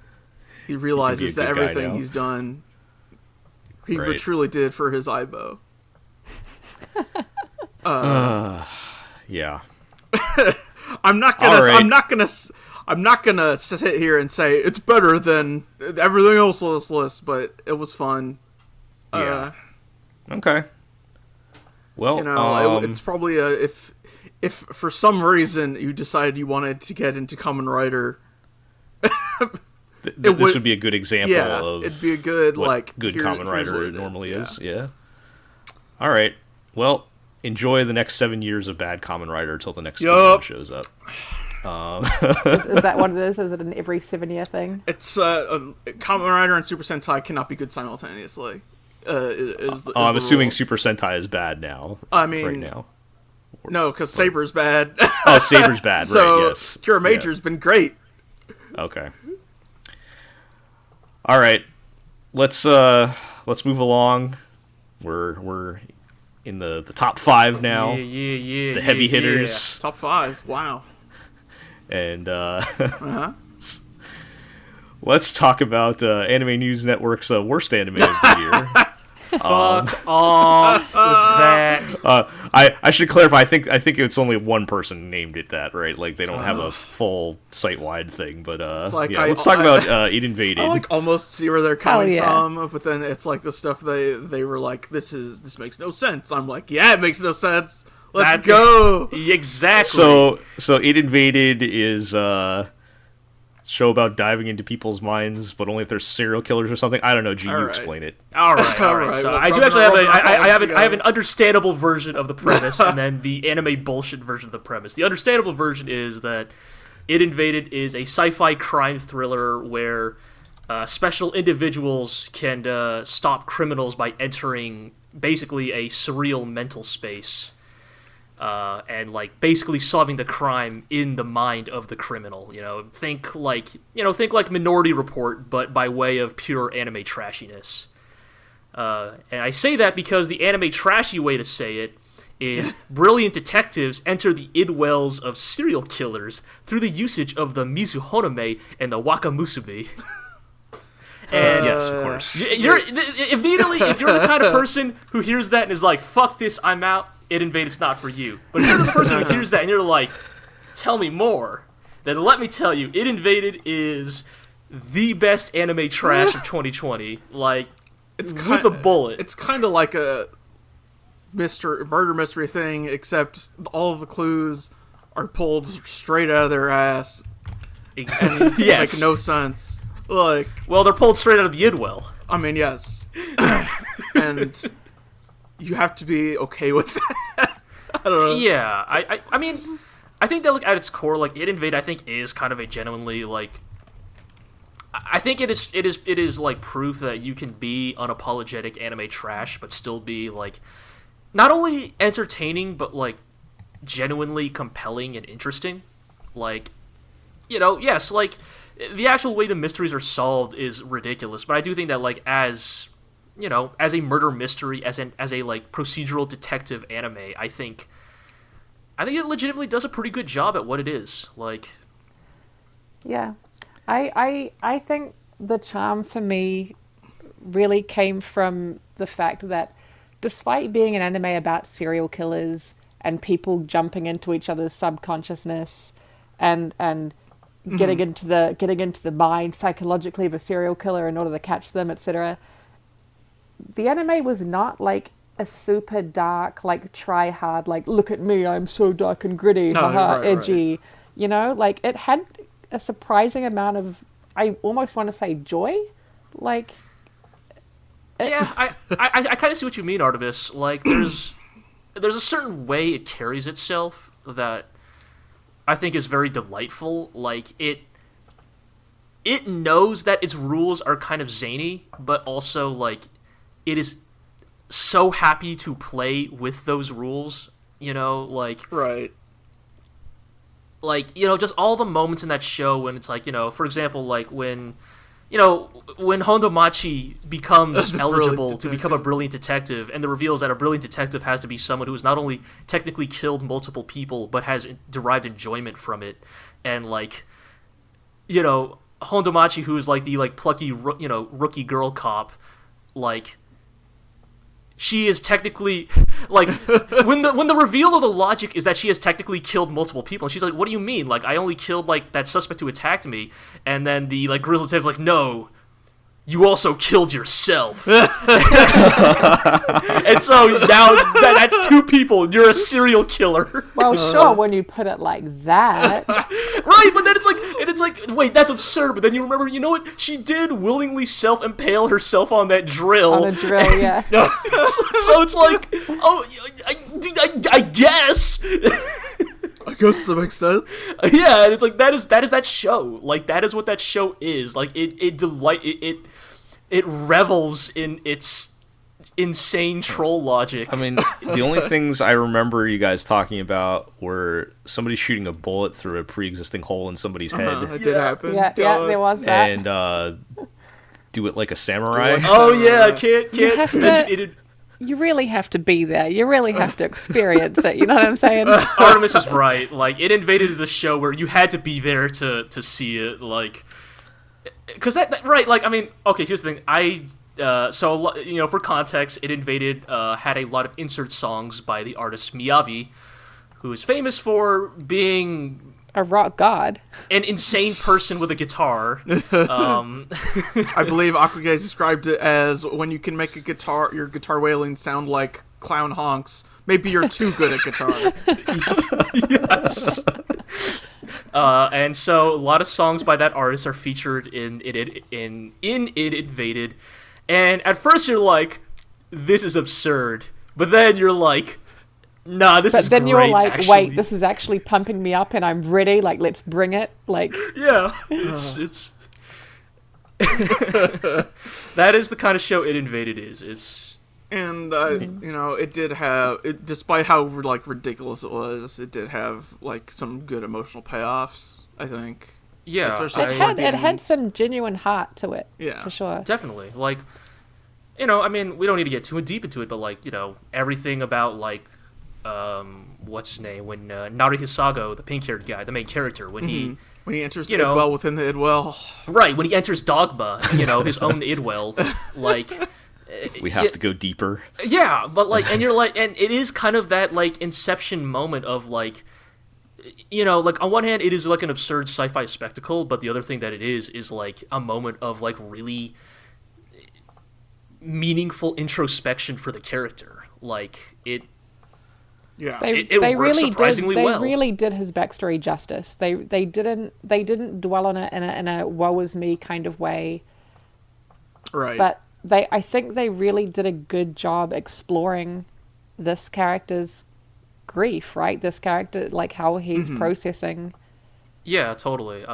Speaker 4: he realizes that everything he's done, he truly did for his Aibo.
Speaker 2: Yeah.
Speaker 4: I'm not gonna sit here and say it's better than everything else on this list, but it was fun.
Speaker 2: Yeah. Okay. Well,
Speaker 4: it's probably if for some reason you decided you wanted to get into Kamen Rider,
Speaker 2: this would be a good example of
Speaker 4: it'd be a good
Speaker 2: good Kamen Rider normally is. Yeah. All right. Well, enjoy the next 7 years of bad Kamen Rider until the next one shows up.
Speaker 3: Is that what it is? Is it an every 7-year thing?
Speaker 4: It's Kamen Rider and Super Sentai cannot be good simultaneously.
Speaker 2: I'm assuming Super Sentai is bad now.
Speaker 4: I mean,
Speaker 2: right now.
Speaker 4: No, because Saber's bad.
Speaker 2: Oh, Saber's bad,
Speaker 4: so,
Speaker 2: right, yes.
Speaker 4: Kira Major's been great.
Speaker 2: Okay. All right. Let's move along. We're in the top 5 now.
Speaker 5: Yeah.
Speaker 2: The heavy hitters.
Speaker 4: Top 5. Wow.
Speaker 2: And
Speaker 4: Uh-huh.
Speaker 2: let's talk about Anime News Network's worst anime of the year.
Speaker 5: Fuck off with that.
Speaker 2: I should clarify. I think it's only one person named it that, right? Like they don't have a full site-wide thing. But
Speaker 4: like
Speaker 2: let's talk about It Invaded.
Speaker 4: I like almost see where they're coming
Speaker 3: yeah.
Speaker 4: from, but then it's like the stuff they were like, this makes no sense. I'm like, yeah, it makes no sense. Let's go.
Speaker 5: Exactly.
Speaker 2: So It Invaded is show about diving into people's minds, but only if they're serial killers or something. I don't know. G, you explain it.
Speaker 5: All right. So
Speaker 4: Well,
Speaker 5: I do actually have an understandable version of the premise, and then the anime bullshit version of the premise. The understandable version is that It Invaded is a sci-fi crime thriller where special individuals can stop criminals by entering basically a surreal mental space. And like basically solving the crime in the mind of the criminal. Think like Minority Report, but by way of pure anime trashiness. And I say that because the anime trashy way to say it is brilliant detectives enter the id wells of serial killers through the usage of the Mizuhonome and the Wakamusubi. And
Speaker 2: yes, of course.
Speaker 5: You're immediately, if you're the kind of person who hears that and is like, "Fuck this, I'm out," It Invaded's not for you. But if you're the person who hears that and you're like, "Tell me more," then let me tell you, It Invaded is the best anime trash of 2020. Like,
Speaker 4: It's
Speaker 5: with a bullet.
Speaker 4: It's kind of like a murder mystery thing, except all of the clues are pulled straight out of their ass.
Speaker 5: Yes.
Speaker 4: Make no sense. Like,
Speaker 5: well, they're pulled straight out of the Idwell.
Speaker 4: I mean, yes. And you have to be okay with that. I don't know.
Speaker 5: Yeah, I mean, I think that like at its core, like It Invade, I think is kind of a genuinely like. I think it is like proof that you can be unapologetic anime trash, but still be like, not only entertaining, but like genuinely compelling and interesting. Like, yes, like the actual way the mysteries are solved is ridiculous, but I do think that like as a murder mystery, as a like procedural detective anime, I think it legitimately does a pretty good job at what it is. Like,
Speaker 3: Yeah. I think the charm for me really came from the fact that despite being an anime about serial killers and people jumping into each other's subconsciousness and getting into the mind psychologically of a serial killer in order to catch them, etc., the anime was not like a super dark, like try hard, like look at me, I'm so dark and gritty, haha, edgy. Right. Like it had a surprising amount of, I almost want to say joy. Like,
Speaker 5: yeah, I kind of see what you mean, Artemis. Like, there's a certain way it carries itself that I think is very delightful. Like, it knows that its rules are kind of zany, but also, like, it is so happy to play with those rules, like...
Speaker 4: Right.
Speaker 5: Like, just all the moments in that show when it's like, for example, like when Hondomachi becomes eligible to become a brilliant detective, and the reveals that a brilliant detective has to be someone who has not only technically killed multiple people, but has derived enjoyment from it. And, like, Hondomachi, who is, like, the, like, plucky, rookie girl cop, like... She is technically, like, when the reveal of the logic is that she has technically killed multiple people, and she's like, what do you mean? Like, I only killed, like, that suspect who attacked me, and then the, like, grizzled detective's like, no, you also killed yourself. And so now that's two people, you're a serial killer.
Speaker 3: Well, sure, when you put it like that.
Speaker 5: Right, but then it's like, wait, that's absurd, but then you remember, you know what, she did willingly self-impale herself on that drill.
Speaker 3: On a drill, yeah.
Speaker 5: So it's like, oh, I guess.
Speaker 4: I guess that makes sense.
Speaker 5: Yeah, and it's like, that is that show. Like, that is what that show is. Like, it revels in its insane troll logic.
Speaker 2: I mean, the only things I remember you guys talking about were somebody shooting a bullet through a pre-existing hole in somebody's head.
Speaker 4: It did happen.
Speaker 3: Yeah, there was that.
Speaker 2: And do it like a samurai.
Speaker 5: Oh yeah, can't
Speaker 3: You have to- You really have to be there. You really have to experience it. You know what I'm saying?
Speaker 5: Artemis is right. Like, It Invaded is a show where you had to be there to see it. Like, because right. Like, I mean, okay. Here's the thing. So you know, for context, It Invaded had a lot of insert songs by the artist Miyavi, who is famous for being
Speaker 3: A rock god.
Speaker 5: an insane person with a guitar.
Speaker 4: I believe Akugay described it as when you can make your guitar wailing sound like clown honks. Maybe you're too good at guitar.
Speaker 5: Yes. And so a lot of songs by that artist are featured in It Invaded. And at first you're like, this is absurd. But then you're like, nah, this is great.
Speaker 3: But then you're like,
Speaker 5: actually.
Speaker 3: wait, this is actually pumping me up and I'm ready. Like, let's bring it. Like,
Speaker 5: Yeah, it's that is the kind of show It Invaded is. It's
Speaker 4: And you know, it did have, despite how like ridiculous it did have like some good emotional payoffs. I think.
Speaker 5: yeah,
Speaker 4: Especially
Speaker 3: it had some genuine heart to it.
Speaker 4: Yeah.
Speaker 3: For sure.
Speaker 5: definitely. Like, you know, I mean, we don't need to get too deep into it, but like, you know, everything about like, what's his name, when Naruhisago, the pink-haired guy, the main character, when he
Speaker 4: enters
Speaker 5: you
Speaker 4: the
Speaker 5: know,
Speaker 4: Idwell within the Idwell.
Speaker 5: right, when he enters Dogma, you know, his own Idwell, like,
Speaker 2: We have to go deeper.
Speaker 5: yeah, but like, and you're like, and it is kind of that like inception moment of like, you know, like on one hand it is like an absurd sci-fi spectacle, but the other thing that it is like a moment of like really meaningful introspection for the character. Like it
Speaker 4: Yeah.
Speaker 5: It works surprisingly well.
Speaker 3: They really did his backstory justice. They didn't dwell on it in a woe is me kind of way.
Speaker 4: Right.
Speaker 3: But I think they really did a good job exploring this character's grief, right? This character, like how he's processing.
Speaker 5: Yeah, totally.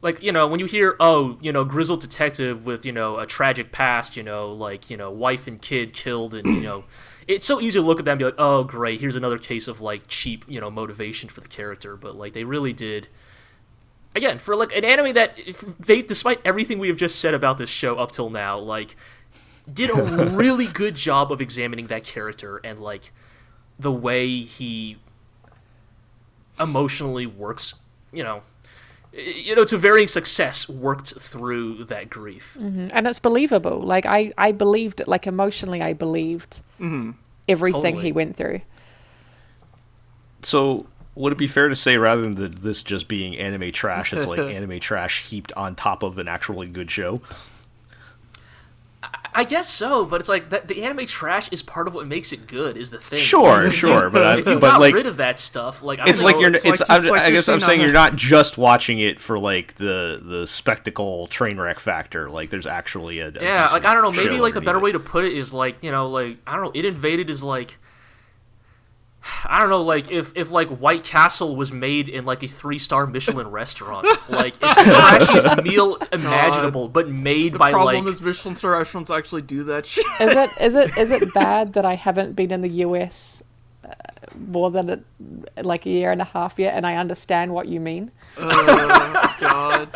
Speaker 5: Like, you know, when you hear, oh, you know, grizzled detective with, you know, a tragic past, you know, like, you know, wife and kid killed, and, you know, it's so easy to look at them and be like, oh, great, here's another case of, like, cheap, you know, motivation for the character. But, like, they really did, again, for, like, an anime that, despite everything we have just said about this show up till now, like, did a really good job of examining that character and, like, the way he emotionally works, you know, to varying success, worked through that grief.
Speaker 3: Mm-hmm. And it's believable. Like, I believed it. Like, emotionally, I believed everything
Speaker 5: Totally.
Speaker 3: he went through.
Speaker 2: So, would it be fair to say, rather than this just being anime trash, it's like anime trash heaped on top of an actually good show?
Speaker 5: I guess so, but it's like the anime trash is part of what makes it good. Is the thing?
Speaker 2: Sure, but
Speaker 5: If you
Speaker 2: but
Speaker 5: got
Speaker 2: like,
Speaker 5: rid of that stuff, like I
Speaker 2: it's
Speaker 5: don't
Speaker 2: like
Speaker 5: know,
Speaker 2: you're. I
Speaker 4: you're
Speaker 2: guess I'm
Speaker 4: seeing
Speaker 2: saying
Speaker 4: on
Speaker 2: you're not just watching it for like the spectacle train wreck factor. Like, there's actually a
Speaker 5: yeah, like I don't know. Maybe
Speaker 2: show
Speaker 5: like the better
Speaker 2: underneath
Speaker 5: way to put it is like, you know, like I don't know. It Invaded is like, I don't know, like if like White Castle was made in like a 3-star Michelin restaurant, like it's the trashiest meal imaginable, but made
Speaker 4: the
Speaker 5: by
Speaker 4: problem
Speaker 5: like
Speaker 4: is Michelin star restaurants actually do that shit.
Speaker 3: Is it bad that I haven't been in the US more than like a year and a half yet, and I understand what you mean?
Speaker 4: God.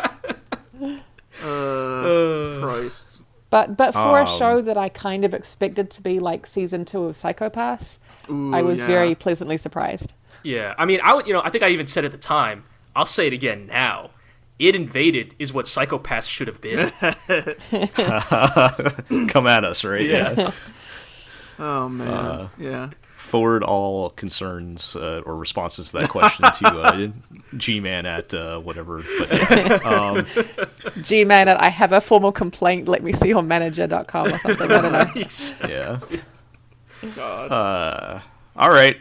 Speaker 4: Christ.
Speaker 3: But for a show that I kind of expected to be like season 2 of Psycho-Pass, I was very pleasantly surprised.
Speaker 5: yeah. I mean, I think I even said at the time. I'll say it again now. It Invaded is what Psycho-Pass should have been.
Speaker 2: Come at us, right? Yeah.
Speaker 4: Oh man. Yeah.
Speaker 2: Forward all concerns or responses to that question to G-Man at whatever. But,
Speaker 3: G-Man, I have a formal complaint. Let me see your manager.com or something. I don't know.
Speaker 2: yeah.
Speaker 4: God.
Speaker 2: All right.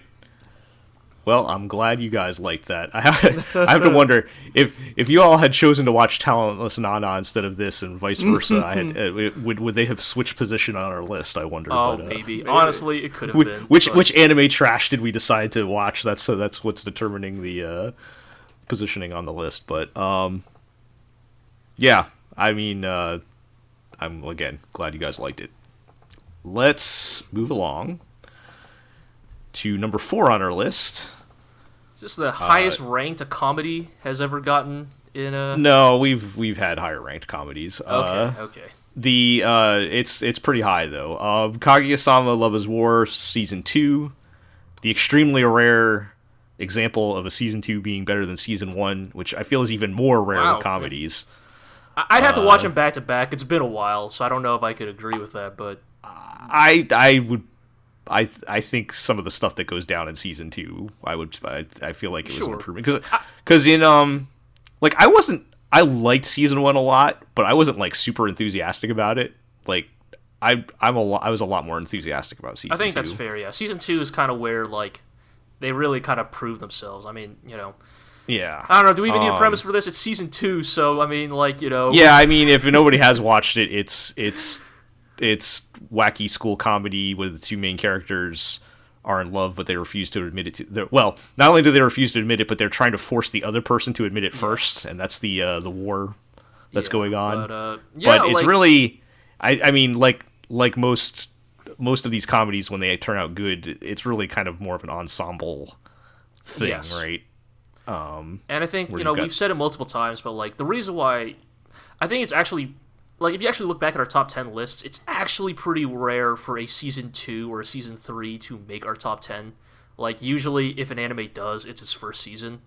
Speaker 2: Well, I'm glad you guys liked that. I have to wonder if you all had chosen to watch Talentless Nana instead of this, and vice versa. Would they have switched position on our list? I wonder.
Speaker 5: Oh,
Speaker 2: but,
Speaker 5: maybe. Honestly, it could have been.
Speaker 2: Which anime trash did we decide to watch? That's what's determining the positioning on the list. But yeah, I mean, I'm again glad you guys liked it. Let's move along to number 4 on our list.
Speaker 5: Is this the highest ranked a comedy has ever gotten in a...
Speaker 2: No, we've had higher ranked comedies.
Speaker 5: Okay.
Speaker 2: It's pretty high though. Kaguya-sama Love is War season 2, the extremely rare example of a season 2 being better than season 1, which I feel is even more rare with comedies.
Speaker 5: I'd have to watch them back to back. It's been a while, so I don't know if I could agree with that. But
Speaker 2: I think some of the stuff that goes down in season 2, I feel like it was an improvement because in I liked season 1 a lot, but I wasn't like super enthusiastic about it. Like I was a lot more enthusiastic about season 2.
Speaker 5: I think that's fair. Yeah, season 2 is kind of where like they really kind of prove themselves. I mean,
Speaker 2: yeah.
Speaker 5: I don't know. Do we even need a premise for this? It's season 2, so I mean, like
Speaker 2: Yeah, I mean, if nobody has watched it, it's wacky school comedy where the two main characters are in love, but they refuse to admit it to. Well, not only do they refuse to admit it, but they're trying to force the other person to admit it first, and that's the war that's going on. But it's really, I mean, like most of these comedies, when they turn out good, it's really kind of more of an ensemble thing, right?
Speaker 5: And I think we've said it multiple times, but like the reason why I think it's actually like if you actually look back at our top 10 lists, it's actually pretty rare for a season 2 or a season 3 to make our top 10. Like usually if an anime does, it's its first season.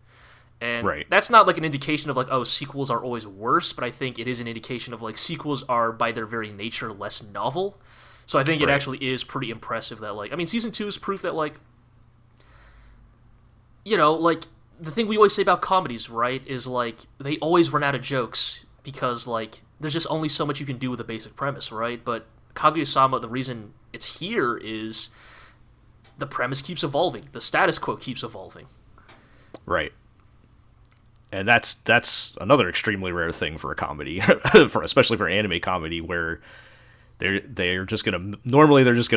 Speaker 5: And that's not like an indication of like, oh, sequels are always worse, but I think it is an indication of like sequels are by their very nature less novel. So I think it actually is pretty impressive that like, I mean, season 2 is proof that like, like the thing we always say about comedies, right, is like they always run out of jokes because like there's just only so much you can do with a basic premise, right? But Kaguya-sama, the reason it's here is the premise keeps evolving. The status quo keeps evolving. Right.
Speaker 2: And that's another extremely rare thing for a comedy, especially for anime comedy, where they're just gonna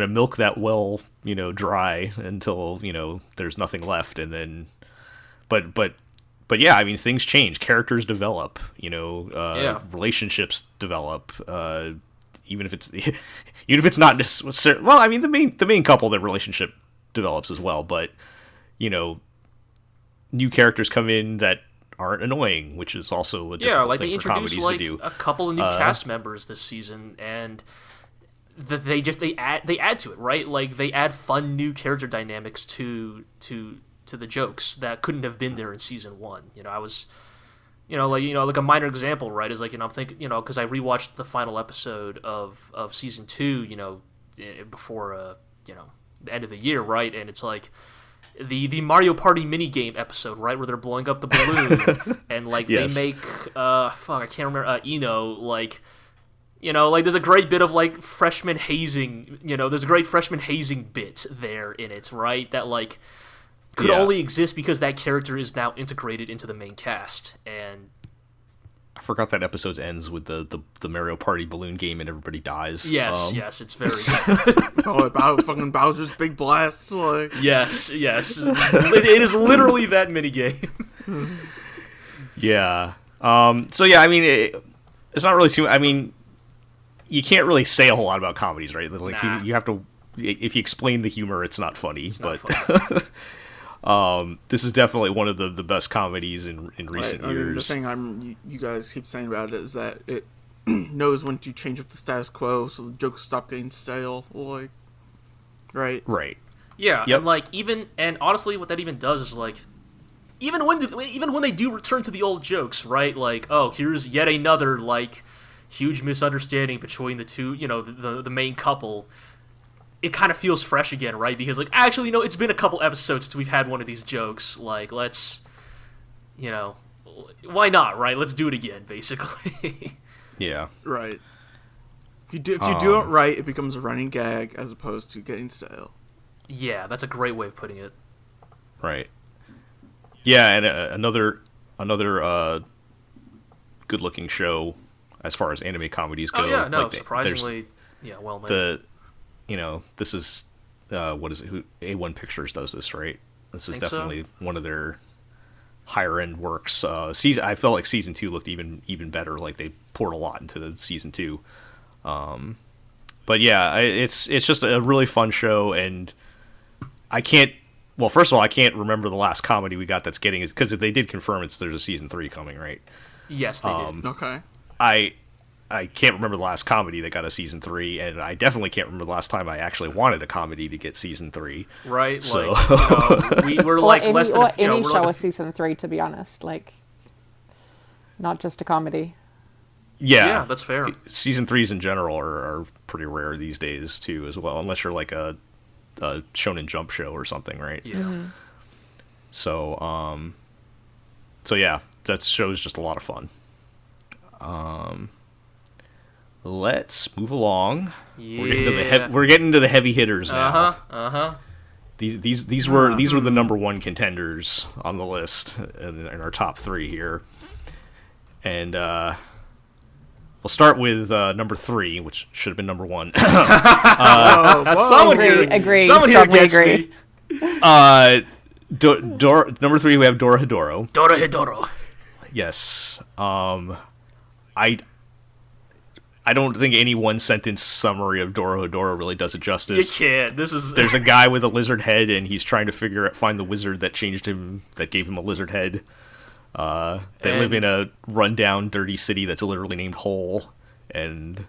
Speaker 2: milk that well, dry until there's nothing left, and then, but yeah, I mean things change, characters develop, relationships develop, even if it's not necessarily, well, I mean the main couple, that relationship develops as well, but new characters come in that aren't annoying, which is also a difficult thing for comedies to do.
Speaker 5: A couple of new cast members this season, and they add to it, right? Like they add fun new character dynamics to the jokes that couldn't have been there in season 1. I was, like a minor example, right? Is like I'm thinking, because I rewatched the final episode of season 2, before the end of the year, right? And it's like the Mario Party minigame episode, right, where they're blowing up the balloon and like they make I can't remember like there's a great bit of like freshman hazing, there's a great freshman hazing bit there in it, right, that like could only exist because that character is now integrated into the main cast. And
Speaker 2: I forgot that episode ends with the Mario Party balloon game and everybody dies.
Speaker 5: Yes, it's very good.
Speaker 4: About fucking Bowser's Big Blast. Like.
Speaker 5: Yes. It is literally that minigame.
Speaker 2: Yeah. So yeah, I mean, it's not really too. I mean, you can't really say a whole lot about comedies, right? Like you have to. If you explain the humor, it's not funny. It's not funny. This is definitely one of the best comedies in recent years.
Speaker 4: I mean, the thing you guys keep saying about it is that it knows when to change up the status quo, so the jokes stop getting stale. Like, right.
Speaker 5: Yeah, yep. And honestly, what that even does is like, even when they do return to the old jokes, right? Like, oh, here's yet another like huge misunderstanding between the two, the main couple. It kind of feels fresh again, right? Because, like, actually, it's been a couple episodes since we've had one of these jokes. Like, let's, why not, right? Let's do it again, basically.
Speaker 2: Yeah.
Speaker 4: Right. If you do it right, it becomes a running gag as opposed to getting stale.
Speaker 5: Yeah, that's a great way of putting it.
Speaker 2: Right. Yeah, and another good-looking show as far as anime comedies go.
Speaker 5: Oh, yeah, no, surprisingly, well made.
Speaker 2: This is what is it? Who A1 Pictures does this, right? This is definitely one of their higher end works. I felt like season 2 looked even better. Like they poured a lot into the season 2. But yeah, it's just a really fun show, and I can't. Well, first of all, I can't remember the last comedy we got that's getting it, because if they did confirm there's a season 3 coming, right?
Speaker 5: Yes, they did.
Speaker 4: Okay.
Speaker 2: I can't remember the last comedy that got a season 3, and I definitely can't remember the last time I actually wanted a comedy to get season 3.
Speaker 5: Right?
Speaker 2: So
Speaker 5: Like, we were like
Speaker 3: any,
Speaker 5: less than
Speaker 3: or
Speaker 5: a, you know,
Speaker 3: any
Speaker 5: we're
Speaker 3: show
Speaker 5: like
Speaker 3: a season 3, to be honest. Like, not just a comedy.
Speaker 2: yeah,
Speaker 5: that's fair.
Speaker 2: Season 3s in general are pretty rare these days too, as well, unless you're like a Shonen Jump show or something, right?
Speaker 5: Yeah.
Speaker 2: So so yeah, that show's just a lot of fun. Let's move along.
Speaker 5: Yeah.
Speaker 2: We're getting into the heavy hitters now.
Speaker 5: Uh-huh.
Speaker 2: These were the number one contenders on the list in our top 3 here, and we'll start with number 3, which should have been number 1.
Speaker 5: Someone
Speaker 3: Agree.
Speaker 5: Someone here
Speaker 3: Strongly
Speaker 5: gets
Speaker 3: agree.
Speaker 5: me.
Speaker 2: Number 3, we have Dorohedoro.
Speaker 5: Dorohedoro.
Speaker 2: Yes. I don't think any one sentence summary of Dorohedoro really does it
Speaker 5: You
Speaker 2: justice.
Speaker 5: can't. This is
Speaker 2: There's a guy with a lizard head, and he's trying to find the wizard that changed him, that gave him a lizard head. They live in a rundown, dirty city that's literally named Hole, and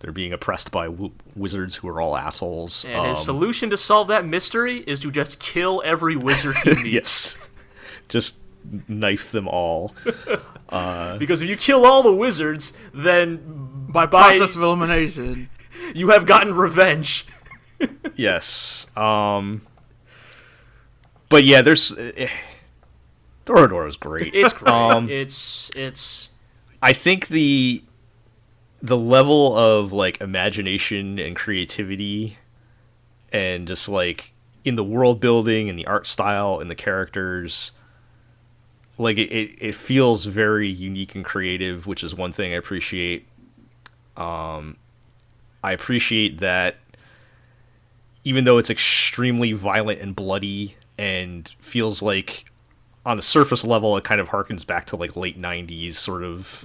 Speaker 2: they're being oppressed by wizards who are all assholes.
Speaker 5: And his solution to solve that mystery is to just kill every wizard he meets.
Speaker 2: Yes, just knife them all.
Speaker 5: Because if you kill all the wizards, then
Speaker 4: By process of elimination.
Speaker 5: you have gotten revenge.
Speaker 2: Yes. But yeah, there's Dorohedoro's great.
Speaker 5: It's great. It's.
Speaker 2: I think the level of like imagination and creativity and just like in the world building and the art style and the characters, like it feels very unique and creative, which is one thing I appreciate. I appreciate that even though it's extremely violent and bloody and feels like on the surface level it kind of harkens back to like late 90s sort of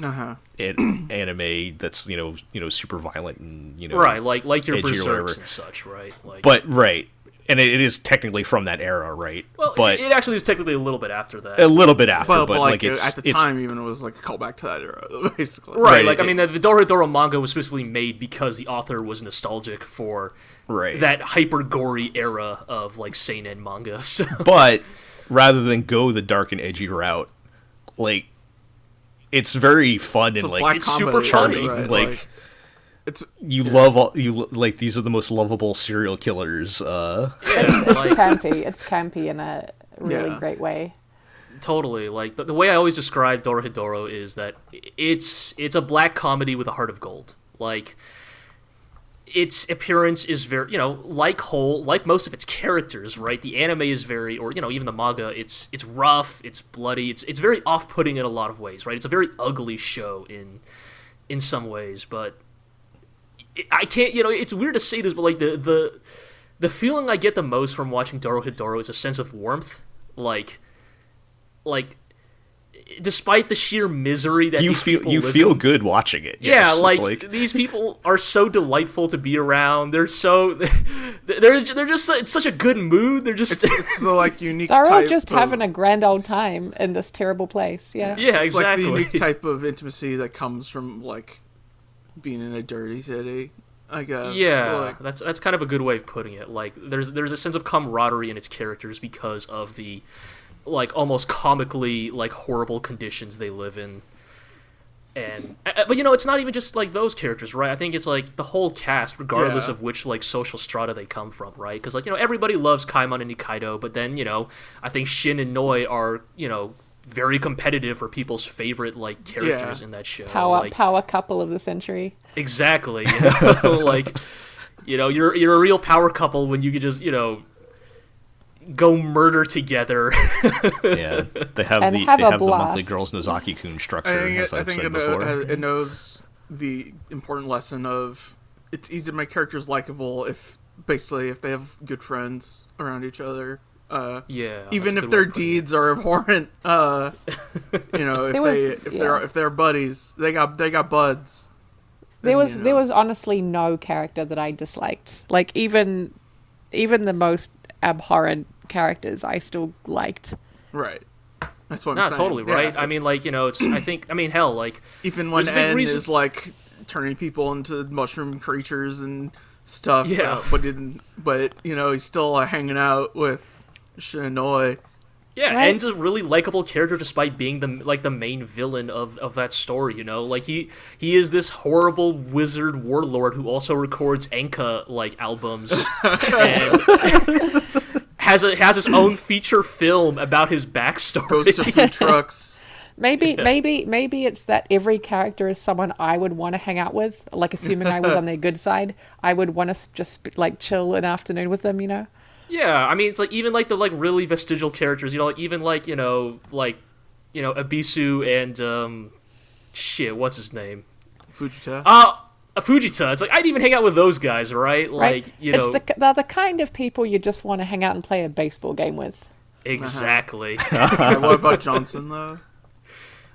Speaker 2: anime that's you know super violent and
Speaker 5: Right, like your
Speaker 2: edgy or whatever.
Speaker 5: Berserks and such, right? Like,
Speaker 2: But right, and it is technically from that era, right?
Speaker 5: well,
Speaker 2: but
Speaker 5: it actually is technically a little bit after that.
Speaker 2: a little bit after,
Speaker 4: But,
Speaker 2: but
Speaker 4: like
Speaker 2: it's
Speaker 4: at the time, even it was like a callback to that era, basically.
Speaker 5: Right,
Speaker 2: Right,
Speaker 5: like, I mean, the Dorohedoro manga was specifically made because the author was nostalgic for
Speaker 2: right.
Speaker 5: that hyper-gory era of, like, seinen manga. So.
Speaker 2: But rather than go the dark and edgy route, like it's very fun and
Speaker 4: a
Speaker 2: like
Speaker 4: black
Speaker 5: it's
Speaker 4: comedy,
Speaker 5: super funny.
Speaker 4: right?
Speaker 2: Like
Speaker 4: it's
Speaker 2: like these are the most lovable serial killers.
Speaker 3: It's
Speaker 5: Like,
Speaker 3: campy. It's campy in a really
Speaker 4: Yeah.
Speaker 3: great way.
Speaker 5: totally. Like, the way I always describe Dorohedoro is that it's a black comedy with a heart of gold. Like, its appearance is very, like most of its characters, right? The anime is very, or, even the manga, it's rough, it's bloody, it's very off-putting in a lot of ways, right? It's a very ugly show in some ways, but I can't, it's weird to say this, but, like, the feeling I get the most from watching Dorohedoro is a sense of warmth, like, despite the sheer misery that
Speaker 2: you
Speaker 5: these
Speaker 2: feel
Speaker 5: people
Speaker 2: you
Speaker 5: live
Speaker 2: feel
Speaker 5: in.
Speaker 2: good watching it.
Speaker 5: Yeah,
Speaker 2: Yes,
Speaker 5: like these people are so delightful to be around. They're so they're just in such a good mood. They're just
Speaker 4: it's the like unique.
Speaker 3: They're all
Speaker 4: type
Speaker 3: just
Speaker 4: of,
Speaker 3: having a grand old time in this terrible place. Yeah.
Speaker 5: yeah,
Speaker 4: It's like the
Speaker 5: exactly.
Speaker 4: unique type of intimacy that comes from like being in a dirty city, I guess.
Speaker 5: Yeah,
Speaker 4: Like,
Speaker 5: that's kind of a good way of putting it. Like there's a sense of camaraderie in its characters because of the like almost comically like horrible conditions they live in. And but it's not even just like those characters, right? I think it's like the whole cast, regardless
Speaker 4: Yeah.
Speaker 5: of which like social strata they come from, right? Because like everybody loves Kaimon and Nikaido, but then I think Shin and Noi are very competitive for people's favorite like characters in that show.
Speaker 3: Power couple of the century.
Speaker 5: Exactly. Like you're a real power couple when you could just go murder together.
Speaker 2: Yeah, they have
Speaker 3: And
Speaker 2: the
Speaker 3: have a
Speaker 2: monthly
Speaker 3: blast.
Speaker 2: girls Nozaki-kun structure,
Speaker 4: I
Speaker 2: as I've
Speaker 4: think
Speaker 2: said before.
Speaker 4: it knows the important lesson of it's easy to make characters likable if they have good friends around each other.
Speaker 5: Yeah.
Speaker 4: Even
Speaker 5: that's
Speaker 4: if
Speaker 5: a good way
Speaker 4: their
Speaker 5: of putting it.
Speaker 4: deeds are abhorrent, if they're buddies, they got buds.
Speaker 3: There
Speaker 4: And,
Speaker 3: was honestly no character that I disliked. Like even the most abhorrent characters I still liked.
Speaker 4: right. That's what I'm
Speaker 5: No,
Speaker 4: saying.
Speaker 5: totally
Speaker 4: Yeah.
Speaker 5: right. I mean, like it's. I think. I mean, hell, like
Speaker 4: Even when
Speaker 5: there's a big
Speaker 4: N
Speaker 5: reason-
Speaker 4: is like turning people into mushroom creatures and stuff.
Speaker 5: Yeah.
Speaker 4: But he's still hanging out with Shinoi.
Speaker 5: Yeah,
Speaker 3: Right.
Speaker 5: En's a really likable character despite being the main villain of that story, Like he is this horrible wizard warlord who also records Enka albums and has his own feature film about his backstory.
Speaker 4: Goes to food trucks.
Speaker 3: Maybe it's that every character is someone I would want to hang out with. Like, assuming I was on their good side, I would want to just chill an afternoon with them.
Speaker 5: Yeah, I mean, it's even the really vestigial characters, even Abisu and what's his name?
Speaker 4: Fujita.
Speaker 5: Fujita. It's I'd even hang out with those guys, right?
Speaker 3: Right? They're the kind of people you just want to hang out and play a baseball game with.
Speaker 5: Exactly.
Speaker 4: What about Johnson though?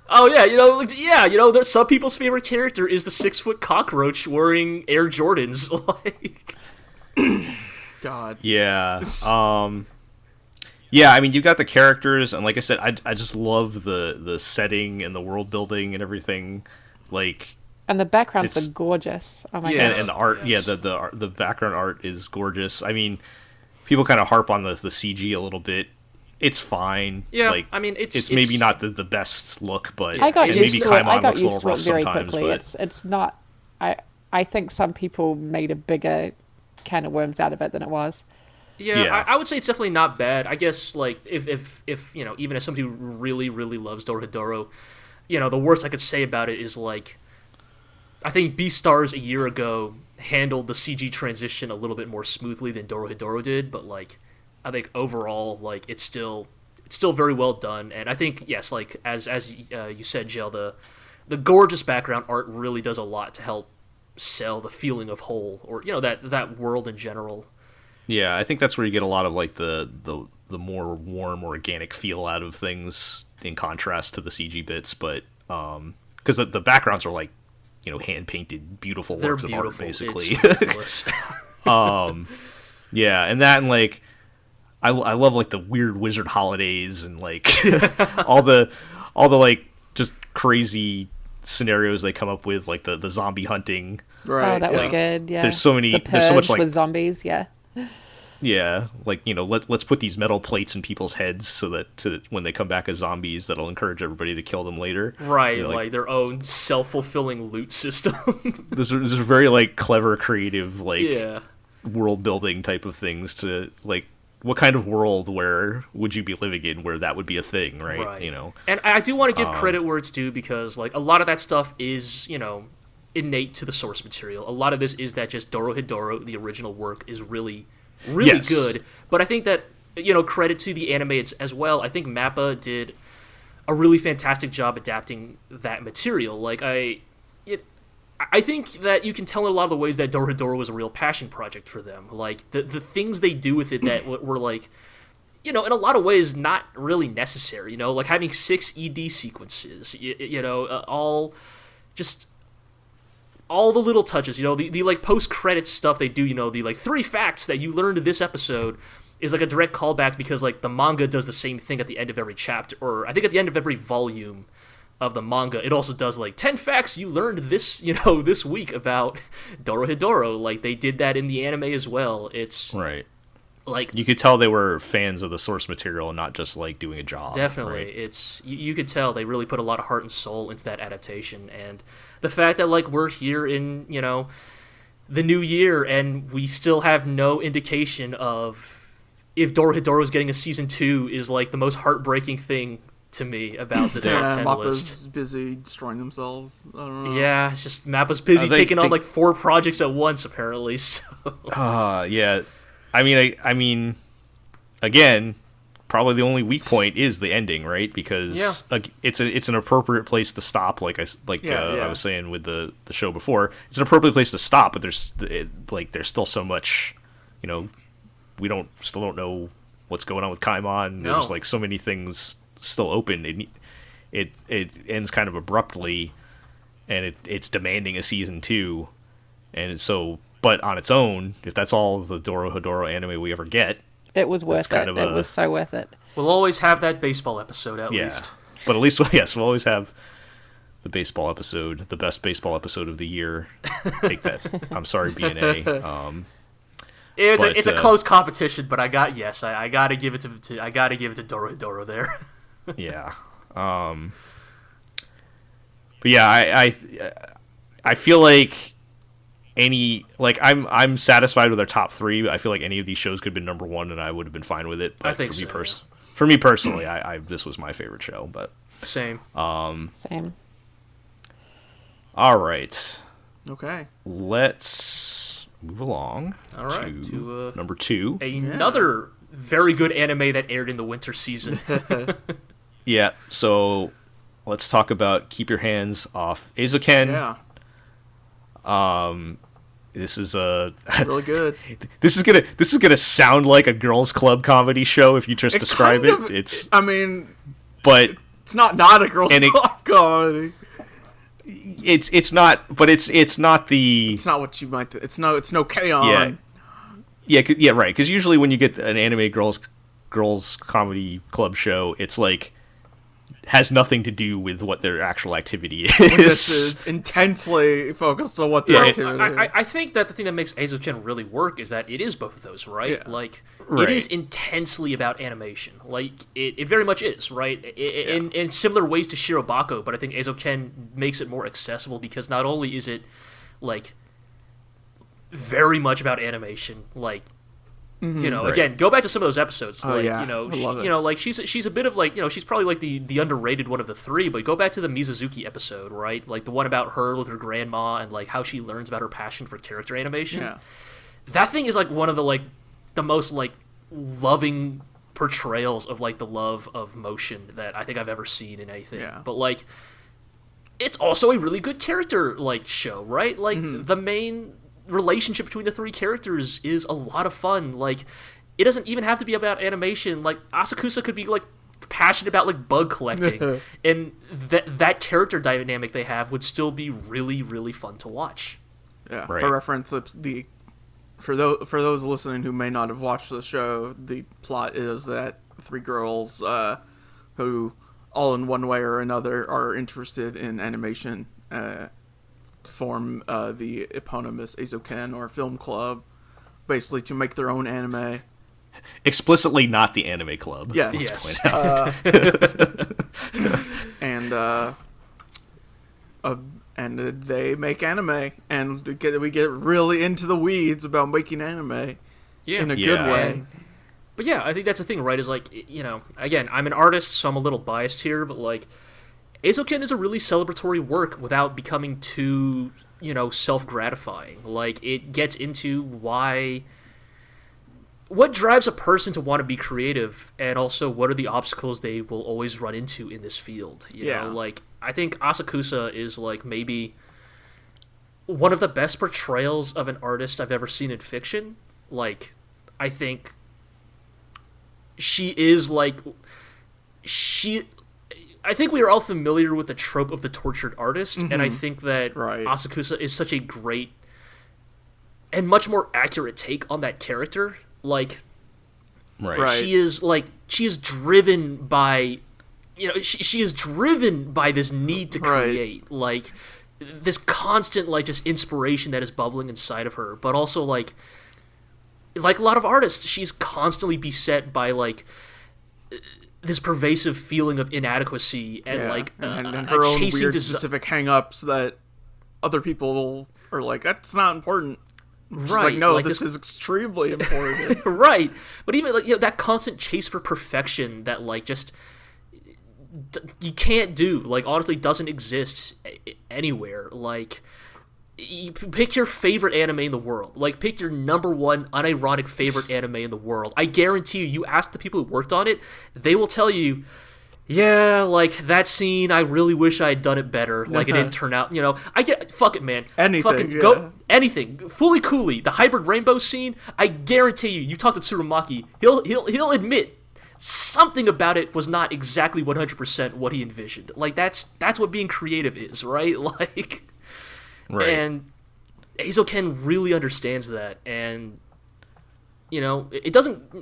Speaker 5: Oh yeah, there's some people's favorite character is the 6-foot cockroach wearing Air Jordans,
Speaker 4: God.
Speaker 2: Yeah. Yeah, I mean, you got the characters, and like I said, I just love the setting and the world building and everything.
Speaker 3: And the backgrounds are gorgeous. Oh my god.
Speaker 2: And the art,
Speaker 5: yes.
Speaker 2: the background art is gorgeous. I mean, people kind of harp on the CG a little bit. It's fine.
Speaker 5: Yeah, I mean, it's
Speaker 2: maybe not the best look, but
Speaker 3: I got used to it. I got
Speaker 2: looks a
Speaker 3: used
Speaker 2: little
Speaker 3: to it
Speaker 2: rough
Speaker 3: very
Speaker 2: sometimes,
Speaker 3: quickly.
Speaker 2: but
Speaker 3: It's not. I think some people made a bigger can of worms out of it than it was.
Speaker 5: Yeah. I would say it's definitely not bad. I guess if even as somebody who really really loves Dorohedoro, the worst I could say about it is I think Beastars a year ago handled the CG transition a little bit more smoothly than Dorohedoro did, but I think overall it's still very well done, and I think yes, as you said, Jill, the gorgeous background art really does a lot to help sell the feeling of whole, or that world in general.
Speaker 2: Yeah, I think that's where you get a lot of the more warm, organic feel out of things in contrast to the CG bits, but because the backgrounds are hand painted, beautiful works of art, basically.
Speaker 5: It's ridiculous.
Speaker 2: Yeah, and that and I love the weird wizard holidays and all the just crazy scenarios they come up with, the zombie hunting.
Speaker 4: Right.
Speaker 3: Oh, that was good. Yeah.
Speaker 2: There's so many.
Speaker 3: The Purge
Speaker 2: There's so much
Speaker 3: with zombies. Yeah.
Speaker 2: Yeah, let's put these metal plates in people's heads so that when they come back as zombies, that'll encourage everybody to kill them later.
Speaker 5: Right, their own self-fulfilling loot system.
Speaker 2: Those are very clever, creative
Speaker 5: yeah.
Speaker 2: world building type of things to what kind of world where would you be living in where that would be a thing, right?
Speaker 5: And I do want to give credit where it's due, because a lot of that stuff is innate to the source material. A lot of this is that just Dorohedoro, the original work, is really
Speaker 2: Yes.
Speaker 5: good. But I think that credit to the anime as well. I think Mappa did a really fantastic job adapting that material. I think that you can tell in a lot of the ways that Dorohedoro was a real passion project for them. The things they do with it that were in a lot of ways not really necessary. Having 6 ED sequences. All the little touches. The post-credit stuff they do. The 3 facts that you learned in this episode is a direct callback, because the manga does the same thing at the end of every chapter, or I think at the end of every volume of the manga, it also does 10 facts you learned this this week about Dorohedoro. They did that in the anime as well. It's
Speaker 2: right. You could tell they were fans of the source material and not just doing a job.
Speaker 5: Definitely,
Speaker 2: right?
Speaker 5: It's you could tell they really put a lot of heart and soul into that adaptation, and the fact that we're here in the new year and we still have no indication of if Dorohedoro is getting a season 2 is the most heartbreaking thing to me about this top 10
Speaker 4: Mappa's
Speaker 5: list.
Speaker 4: busy destroying themselves. I don't know.
Speaker 5: Yeah, it's just Mappa's busy taking on 4 projects at once, apparently. So.
Speaker 2: Yeah. I mean, again, probably the only weak point is the ending, right? Because it's an appropriate place to stop. I was saying with the show before, it's an appropriate place to stop. But there's still so much, we still don't know what's going on with Kaimon.
Speaker 5: No.
Speaker 2: There's so many things still open. It ends kind of abruptly, and it's demanding a season 2, and so. But on its own, if that's all the Dorohedoro anime we ever get,
Speaker 3: it was worth it. It was so worth it.
Speaker 5: We'll always have that baseball episode at least.
Speaker 2: But at least, yes, we'll always have the baseball episode, the best baseball episode of the year. Take that. I'm sorry, BNA.
Speaker 5: It's a close competition, but I gotta give it to Dorohedoro there.
Speaker 2: Yeah. But yeah, I feel like I'm satisfied with our top three. I feel like any of these shows could have been number one, and I would have been fine with it. But
Speaker 5: I think
Speaker 2: for me personally, I this was my favorite show. But
Speaker 5: same.
Speaker 3: Same.
Speaker 2: All right.
Speaker 4: Okay.
Speaker 2: Let's move along.
Speaker 5: All right. To
Speaker 2: number 2.
Speaker 5: Another very good anime that aired in the winter season.
Speaker 2: Yeah. So let's talk about Keep Your Hands Off Eizouken.
Speaker 4: Yeah.
Speaker 2: This is
Speaker 4: really good.
Speaker 2: This is gonna sound like a girls' club comedy show if you just describe it. But
Speaker 4: it's not a girls' club comedy.
Speaker 2: It's not, but it's not the.
Speaker 4: It's not what you might. It's no K-On!
Speaker 2: Yeah, right. Because usually when you get an anime girls comedy club show, it's like has nothing to do with what their actual activity is.
Speaker 4: This is intensely focused on what their activity is.
Speaker 5: I think that the thing that makes Eizouken really work is that it is both of those, right?
Speaker 4: Yeah.
Speaker 5: Like,
Speaker 2: right.
Speaker 5: It is intensely about animation. Like, it very much is, right? In similar ways to Shirobako, but I think Eizouken makes it more accessible because not only is it, like, very much about animation, like, you know,
Speaker 2: right.
Speaker 5: Again, go back to some of those episodes. Like,
Speaker 4: yeah.
Speaker 5: you know,
Speaker 4: I love it.
Speaker 5: you know, like she's a bit of like, you know, she's probably like the underrated one of the three. But go back to the Mizuzuki episode, right? Like the one about her with her grandma and like how she learns about her passion for character animation.
Speaker 4: Yeah.
Speaker 5: That thing is like one of the most like loving portrayals of like the love of motion that I think I've ever seen in anything.
Speaker 4: Yeah.
Speaker 5: But like, it's also a really good character like show, right? Like the main relationship between the three characters is a lot of fun. Like, it doesn't even have to be about animation. Like, Asakusa could be like passionate about like bug collecting, and that character dynamic they have would still be really, really fun to watch.
Speaker 4: Yeah.
Speaker 2: Right.
Speaker 4: For reference, for those listening who may not have watched the show, the plot is that three girls who all in one way or another are interested in animation to form the eponymous Eizouken or film club, basically to make their own anime.
Speaker 2: Explicitly not the anime club.
Speaker 4: Yes. And they make anime, and we get really into the weeds about making anime in a good way.
Speaker 5: But yeah, I think that's the thing, right? Is like, you know, again, I'm an artist, so I'm a little biased here, but like, Eizouken is a really celebratory work without becoming too, you know, self-gratifying. Like, it gets into what drives a person to want to be creative, and also what are the obstacles they will always run into in this field. You know, like, I think Asakusa is, like, maybe one of the best portrayals of an artist I've ever seen in fiction. Like, I think she is, like, I think we are all familiar with the trope of the tortured artist, and I think that Asakusa is such a great and much more accurate take on that character. Like, she is driven by, you know, she is driven by this need to create, like, this constant, like, just inspiration that is bubbling inside of her, but also, like a lot of artists, she's constantly beset by, like, this pervasive feeling of inadequacy and
Speaker 4: and her own weird specific hang-ups that other people are like, that's not important. She's like, no, like this is extremely important.
Speaker 5: Right. But even, like, you know, that constant chase for perfection that, like, just you can't do, like, honestly doesn't exist anywhere. Like, you pick your favorite anime in the world. Like, pick your number one unironic favorite anime in the world. I guarantee you ask the people who worked on it, they will tell you, yeah, like, that scene, I really wish I had done it better. Like, it didn't turn out, you know. Fuck it, man.
Speaker 4: Anything,
Speaker 5: Go, anything. Fully Cooley, the hybrid rainbow scene, I guarantee you talk to Tsurumaki, he'll admit something about it was not exactly 100% what he envisioned. Like, that's what being creative is, right? Like...
Speaker 2: Right.
Speaker 5: And Eizouken really understands that, and, you know, it doesn't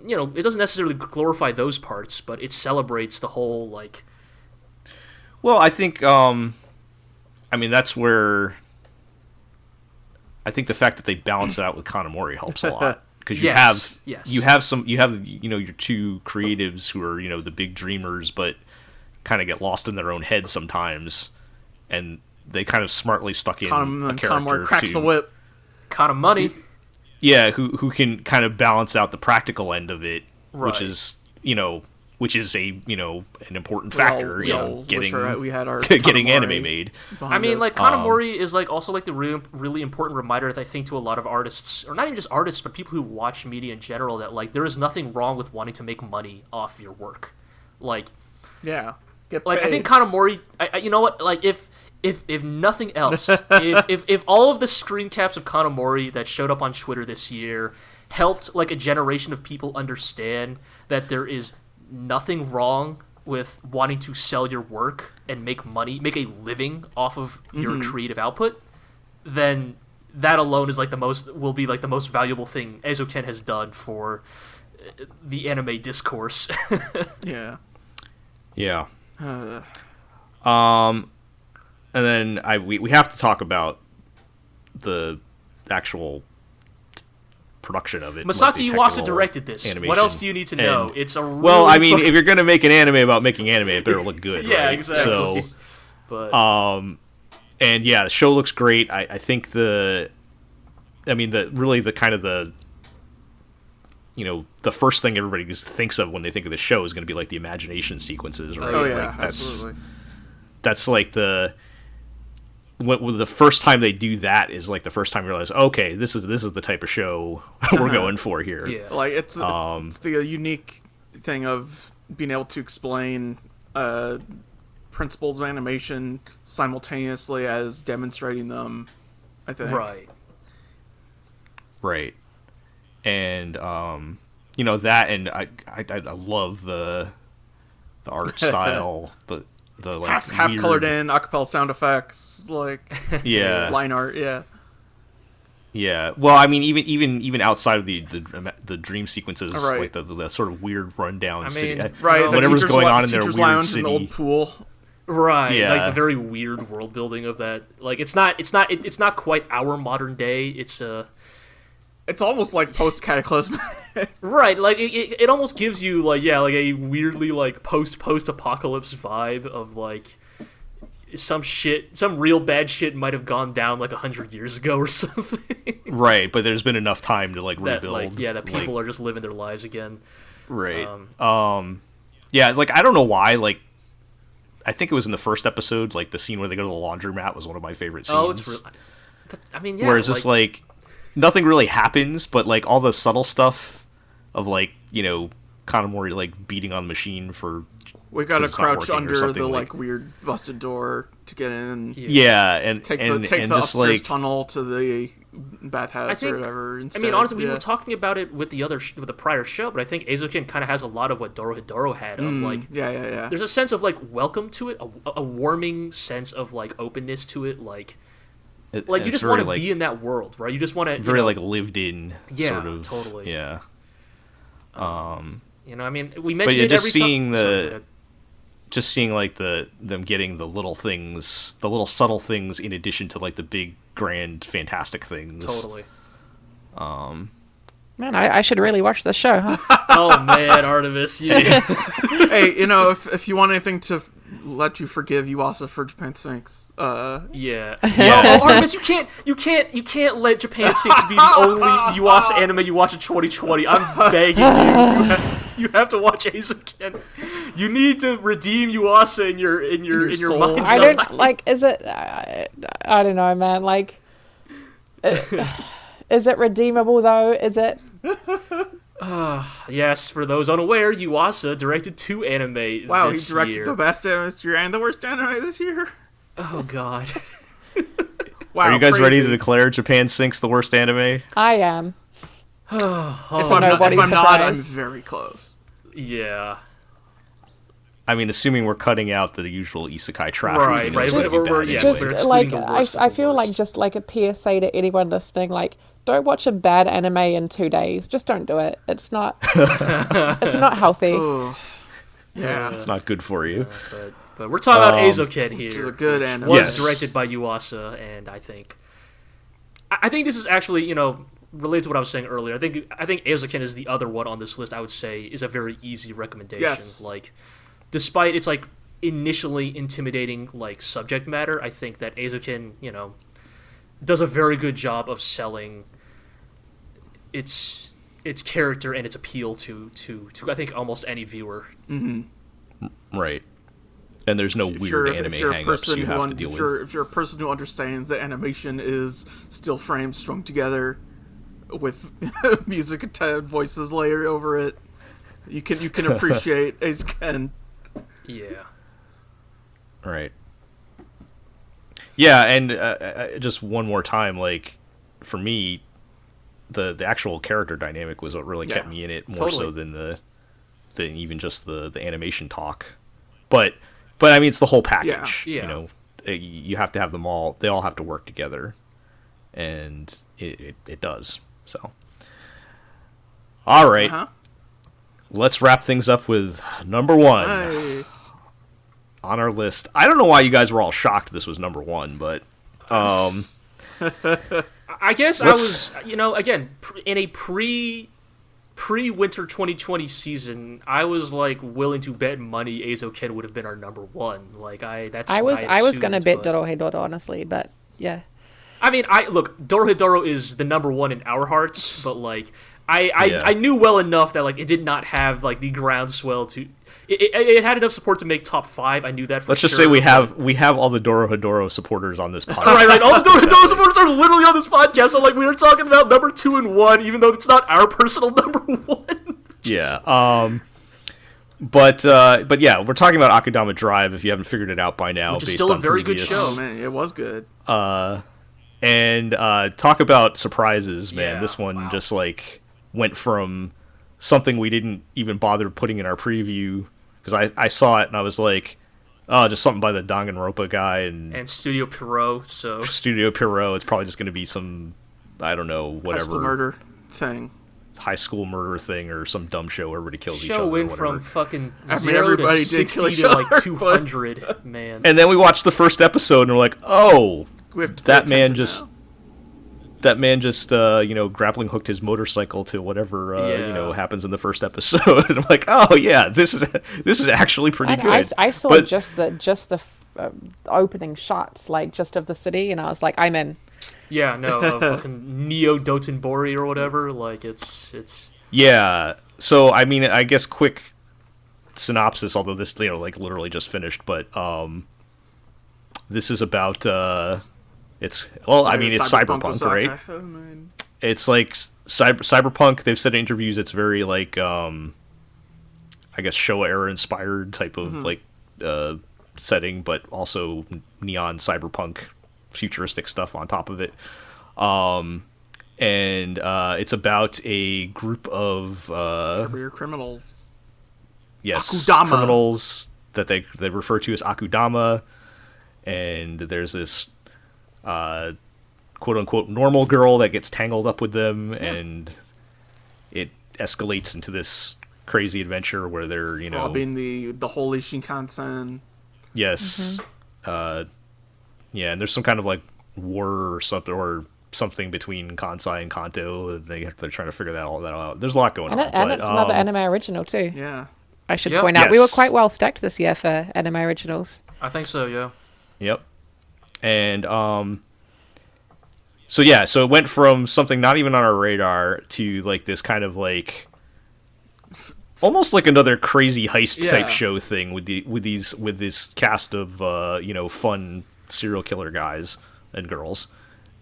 Speaker 5: necessarily glorify those parts, but it celebrates the whole, like...
Speaker 2: Well, I think I mean, that's where I think the fact that they balance it out with Kanamori helps a lot. Because you have your two creatives who are, the big dreamers, but kind of get lost in their own head sometimes, and they kind of smartly stuck in a character
Speaker 4: Kanamori cracks the whip.
Speaker 5: Kind of money.
Speaker 2: Yeah, who can kind of balance out the practical end of it,
Speaker 5: Right.
Speaker 2: which is a an important factor getting
Speaker 4: we had our
Speaker 2: getting anime made.
Speaker 5: I mean, like Kanamori is like also like the really important reminder that I think to a lot of artists, or not even just artists, but people who watch media in general, that like there is nothing wrong with wanting to make money off your work. Like,
Speaker 4: yeah,
Speaker 5: I think Kanamori. You know what? Like if nothing else, if all of the screen caps of Kanamori that showed up on Twitter this year helped like a generation of people understand that there is nothing wrong with wanting to sell your work and make money, make a living off of your creative output, then that alone is like the most valuable thing Eizouken has done for the anime discourse.
Speaker 4: Yeah.
Speaker 2: Yeah. And then we have to talk about the actual production of it.
Speaker 5: Masaki Yuasa directed this.
Speaker 2: Animation.
Speaker 5: What else do you need to know? It's a really
Speaker 2: well, I mean, if you're gonna make an anime about making anime, it better look good.
Speaker 5: Yeah,
Speaker 2: right?
Speaker 5: exactly.
Speaker 2: So,
Speaker 5: but
Speaker 2: and yeah, the show looks great. I think the first thing everybody thinks of when they think of the show is going to be like the imagination sequences, right?
Speaker 4: Oh yeah,
Speaker 2: like,
Speaker 4: absolutely.
Speaker 2: That's like the first time they do that is like the first time you realize, okay, this is the type of show we're going for here.
Speaker 5: yeah.
Speaker 4: Like it's the unique thing of being able to explain principles of animation simultaneously as demonstrating them. I think.
Speaker 2: Right. And that, and I love the art style, the like
Speaker 4: half colored in acapella sound effects, like line art,
Speaker 2: yeah. Well, I mean, even outside of the dream sequences,
Speaker 4: right.
Speaker 2: like the sort of weird rundown city,
Speaker 4: right?
Speaker 2: Whatever's going on in their
Speaker 4: teacher's
Speaker 2: weird
Speaker 4: lounge
Speaker 2: city,
Speaker 4: in the old pool,
Speaker 5: right?
Speaker 2: Yeah.
Speaker 5: Like the very weird world building of that. Like it's not quite our modern day.
Speaker 4: It's almost like post Cataclysm.
Speaker 5: Right, like it almost gives you like a weirdly like post apocalypse vibe of like some real bad shit might have gone down like 100 years ago or something.
Speaker 2: Right, but there's been enough time to like rebuild.
Speaker 5: That people are just living their lives again.
Speaker 2: Right. Yeah, like I don't know why. Like, I think it was in the first episode. Like the scene where they go to the laundromat was one of my favorite scenes.
Speaker 5: Oh, it's real. I mean, yeah.
Speaker 2: Where it's just like nothing really happens, but like all the subtle stuff of like Kanamori like beating on the machine for.
Speaker 4: We gotta crouch under the like weird busted door to get in.
Speaker 2: Yeah, and
Speaker 4: take
Speaker 2: and
Speaker 4: the
Speaker 2: just
Speaker 4: upstairs
Speaker 2: like
Speaker 4: tunnel to the bathhouse or whatever. Instead.
Speaker 5: I mean, honestly, we were talking about it with the with the prior show, but I think Eizouken kind of has a lot of what Dorohedoro had of like.
Speaker 4: Yeah.
Speaker 5: There's a sense of like welcome to it, a warming sense of like openness to it, like you just want to be in that world, right? You just want to
Speaker 2: very like lived in,
Speaker 5: yeah,
Speaker 2: sort of,
Speaker 5: totally,
Speaker 2: yeah.
Speaker 5: I mean, we mentioned it
Speaker 2: just
Speaker 5: every
Speaker 2: seeing
Speaker 5: time.
Speaker 2: Just seeing like them getting the little things, the little subtle things, in addition to like the big, grand, fantastic things.
Speaker 5: Totally.
Speaker 3: Man, I should really watch this show, huh?
Speaker 5: Oh man, Artemis, you.
Speaker 4: Hey, if you want anything to let you forgive Yuasa for Japan Sphinx,
Speaker 5: yeah. Oh, Artemis, you can't let Japan Sinks be the only Yuasa anime you watch in 2020. I'm begging you. You have to watch Eizouken. You need to redeem Yuasa in your mind.
Speaker 3: I don't like. Is it? I don't know, man. Like, is it redeemable though? Is it?
Speaker 5: Yes, for those unaware, Yuasa directed 2 anime.
Speaker 4: Wow,
Speaker 5: this
Speaker 4: he directed
Speaker 5: year.
Speaker 4: the best anime this year and the worst anime this year.
Speaker 5: Oh God.
Speaker 4: Wow,
Speaker 2: are you guys
Speaker 4: crazy.
Speaker 2: ready to declare Japan Sinks the worst anime?
Speaker 3: I am.
Speaker 4: If I'm not, I'm very close.
Speaker 5: Yeah.
Speaker 2: I mean, assuming we're cutting out the usual isekai trash.
Speaker 5: Right.
Speaker 3: Just like I feel like just like a PSA to anyone listening, like don't watch a bad anime in 2 days. Just don't do it. It's not. It's not healthy.
Speaker 4: Yeah,
Speaker 2: it's not good for you.
Speaker 5: But we're talking about Eizouken here.
Speaker 4: Which is a good anime.
Speaker 5: Was directed by Yuasa, and I think this is actually, related to what I was saying earlier. I think Eizouken is the other one on this list. I would say is a very easy recommendation.
Speaker 4: Yes.
Speaker 5: Like, despite its like initially intimidating like subject matter, I think that Eizouken, does a very good job of selling its character and its appeal to I think almost any viewer.
Speaker 4: Mm-hmm.
Speaker 2: Right. And there's no weird anime hang-ups you have to deal with.
Speaker 4: If you're a person who understands that animation is still frames strung together with music and voices layered over it, you can appreciate Eizouken.
Speaker 5: Yeah.
Speaker 2: Right. Yeah, and just one more time, like, for me, the actual character dynamic was what really kept me in it more so than even just the animation talk. But I mean, it's the whole package.
Speaker 5: Yeah.
Speaker 2: You have to have them all. They all have to work together, and it does. So, all right, let's wrap things up with number one on our list. I don't know why you guys were all shocked this was number one, but
Speaker 5: I guess I was, again, in a pre-winter 2020 season, I was like willing to bet money Eizouken would have been our number one. Like I
Speaker 3: was gonna bet Dorohedoro, honestly, but yeah.
Speaker 5: I mean, look, Dorohedoro is the number one in our hearts, but like I knew well enough that like it did not have like the groundswell to. It had enough support to make top 5. I knew that for
Speaker 2: Let's just
Speaker 5: sure.
Speaker 2: say we have all the Dorohedoro supporters on this podcast.
Speaker 5: Right. All the Dorohedoro supporters are literally on this podcast. So like we were talking about number 2 and 1, even though it's not our personal number 1.
Speaker 2: Yeah. But yeah, we're talking about Akudama Drive. If you haven't figured it out by now,
Speaker 5: which is
Speaker 2: based
Speaker 5: still a
Speaker 2: on
Speaker 5: very
Speaker 2: previous,
Speaker 5: good show.
Speaker 4: Oh man, it was good.
Speaker 2: And talk about surprises, man.
Speaker 5: Yeah,
Speaker 2: this one just like went from something we didn't even bother putting in our preview because I saw it and I was like, oh, just something by the Danganronpa guy and
Speaker 5: Studio Pierrot. So
Speaker 2: Studio Pierrot. It's probably just going to be some, I don't know, whatever high school murder thing or some dumb show where everybody kills each other.
Speaker 5: Show went
Speaker 2: or
Speaker 5: from fucking
Speaker 4: everybody
Speaker 5: to
Speaker 4: did
Speaker 5: 60 to like 200, man.
Speaker 2: And then we watched the first episode and we're like, oh, that man just grappling hooked his motorcycle to whatever happens in the first episode. And I'm like, oh yeah, this is actually pretty good.
Speaker 3: I saw just the opening shots, like just of the city, and I was like, I'm in.
Speaker 5: Yeah, no, fucking Neo Dotonbori or whatever. Like it's.
Speaker 2: Yeah. So I mean, I guess quick synopsis. Although this like literally just finished, but this is about it's cyberpunk, right?
Speaker 4: Oh, man.
Speaker 2: It's like cyberpunk. They've said in interviews it's very like I guess Showa era inspired type of like setting, but also neon cyberpunk futuristic stuff on top of it. And it's about a group of
Speaker 4: career criminals.
Speaker 2: Yes,
Speaker 4: Akudama.
Speaker 2: criminals that they refer to as Akudama, and there's this quote unquote normal girl that gets tangled up with them, and it escalates into this crazy adventure where they're
Speaker 4: robbing the holy Shinkansen.
Speaker 2: Yes. Yeah, and there's some kind of like war or something between Kansai and Kanto. They're trying to figure all that out. There's a lot going on.
Speaker 3: And it's another anime original too.
Speaker 4: Yeah.
Speaker 3: I should point out we were quite well stacked this year for anime originals.
Speaker 5: I think so, yeah.
Speaker 2: Yep. And so it went from something not even on our radar to like this kind of like almost like another crazy heist type show thing with this cast of fun serial killer guys and girls,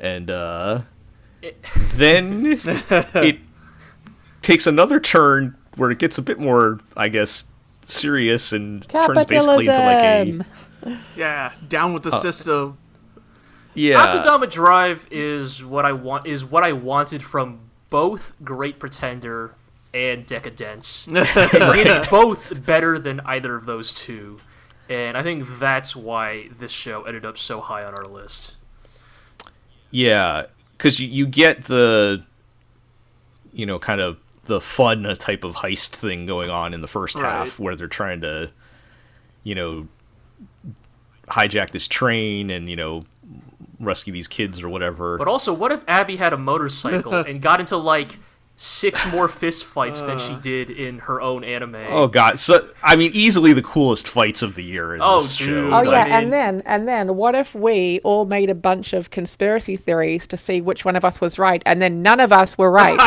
Speaker 2: and then it takes another turn where it gets a bit more, I guess, serious and turns basically into like
Speaker 4: a down with the system.
Speaker 2: Yeah,
Speaker 5: Akudama Drive is what I wanted from both Great Pretender and DECA-DENCE. And did it both better than either of those two. And I think that's why this show ended up so high on our list.
Speaker 2: Yeah, because you get the, kind of the fun type of heist thing going on in the first half where they're trying to, hijack this train and, rescue these kids or whatever.
Speaker 5: But also, what if Abby had a motorcycle and got into, like, 6 more fist fights than she did in her own anime?
Speaker 2: Oh, God. So, I mean, easily the coolest fights of the year in this show.
Speaker 3: Oh, yeah, and then what if we all made a bunch of conspiracy theories to see which one of us was right, and then none of us were right?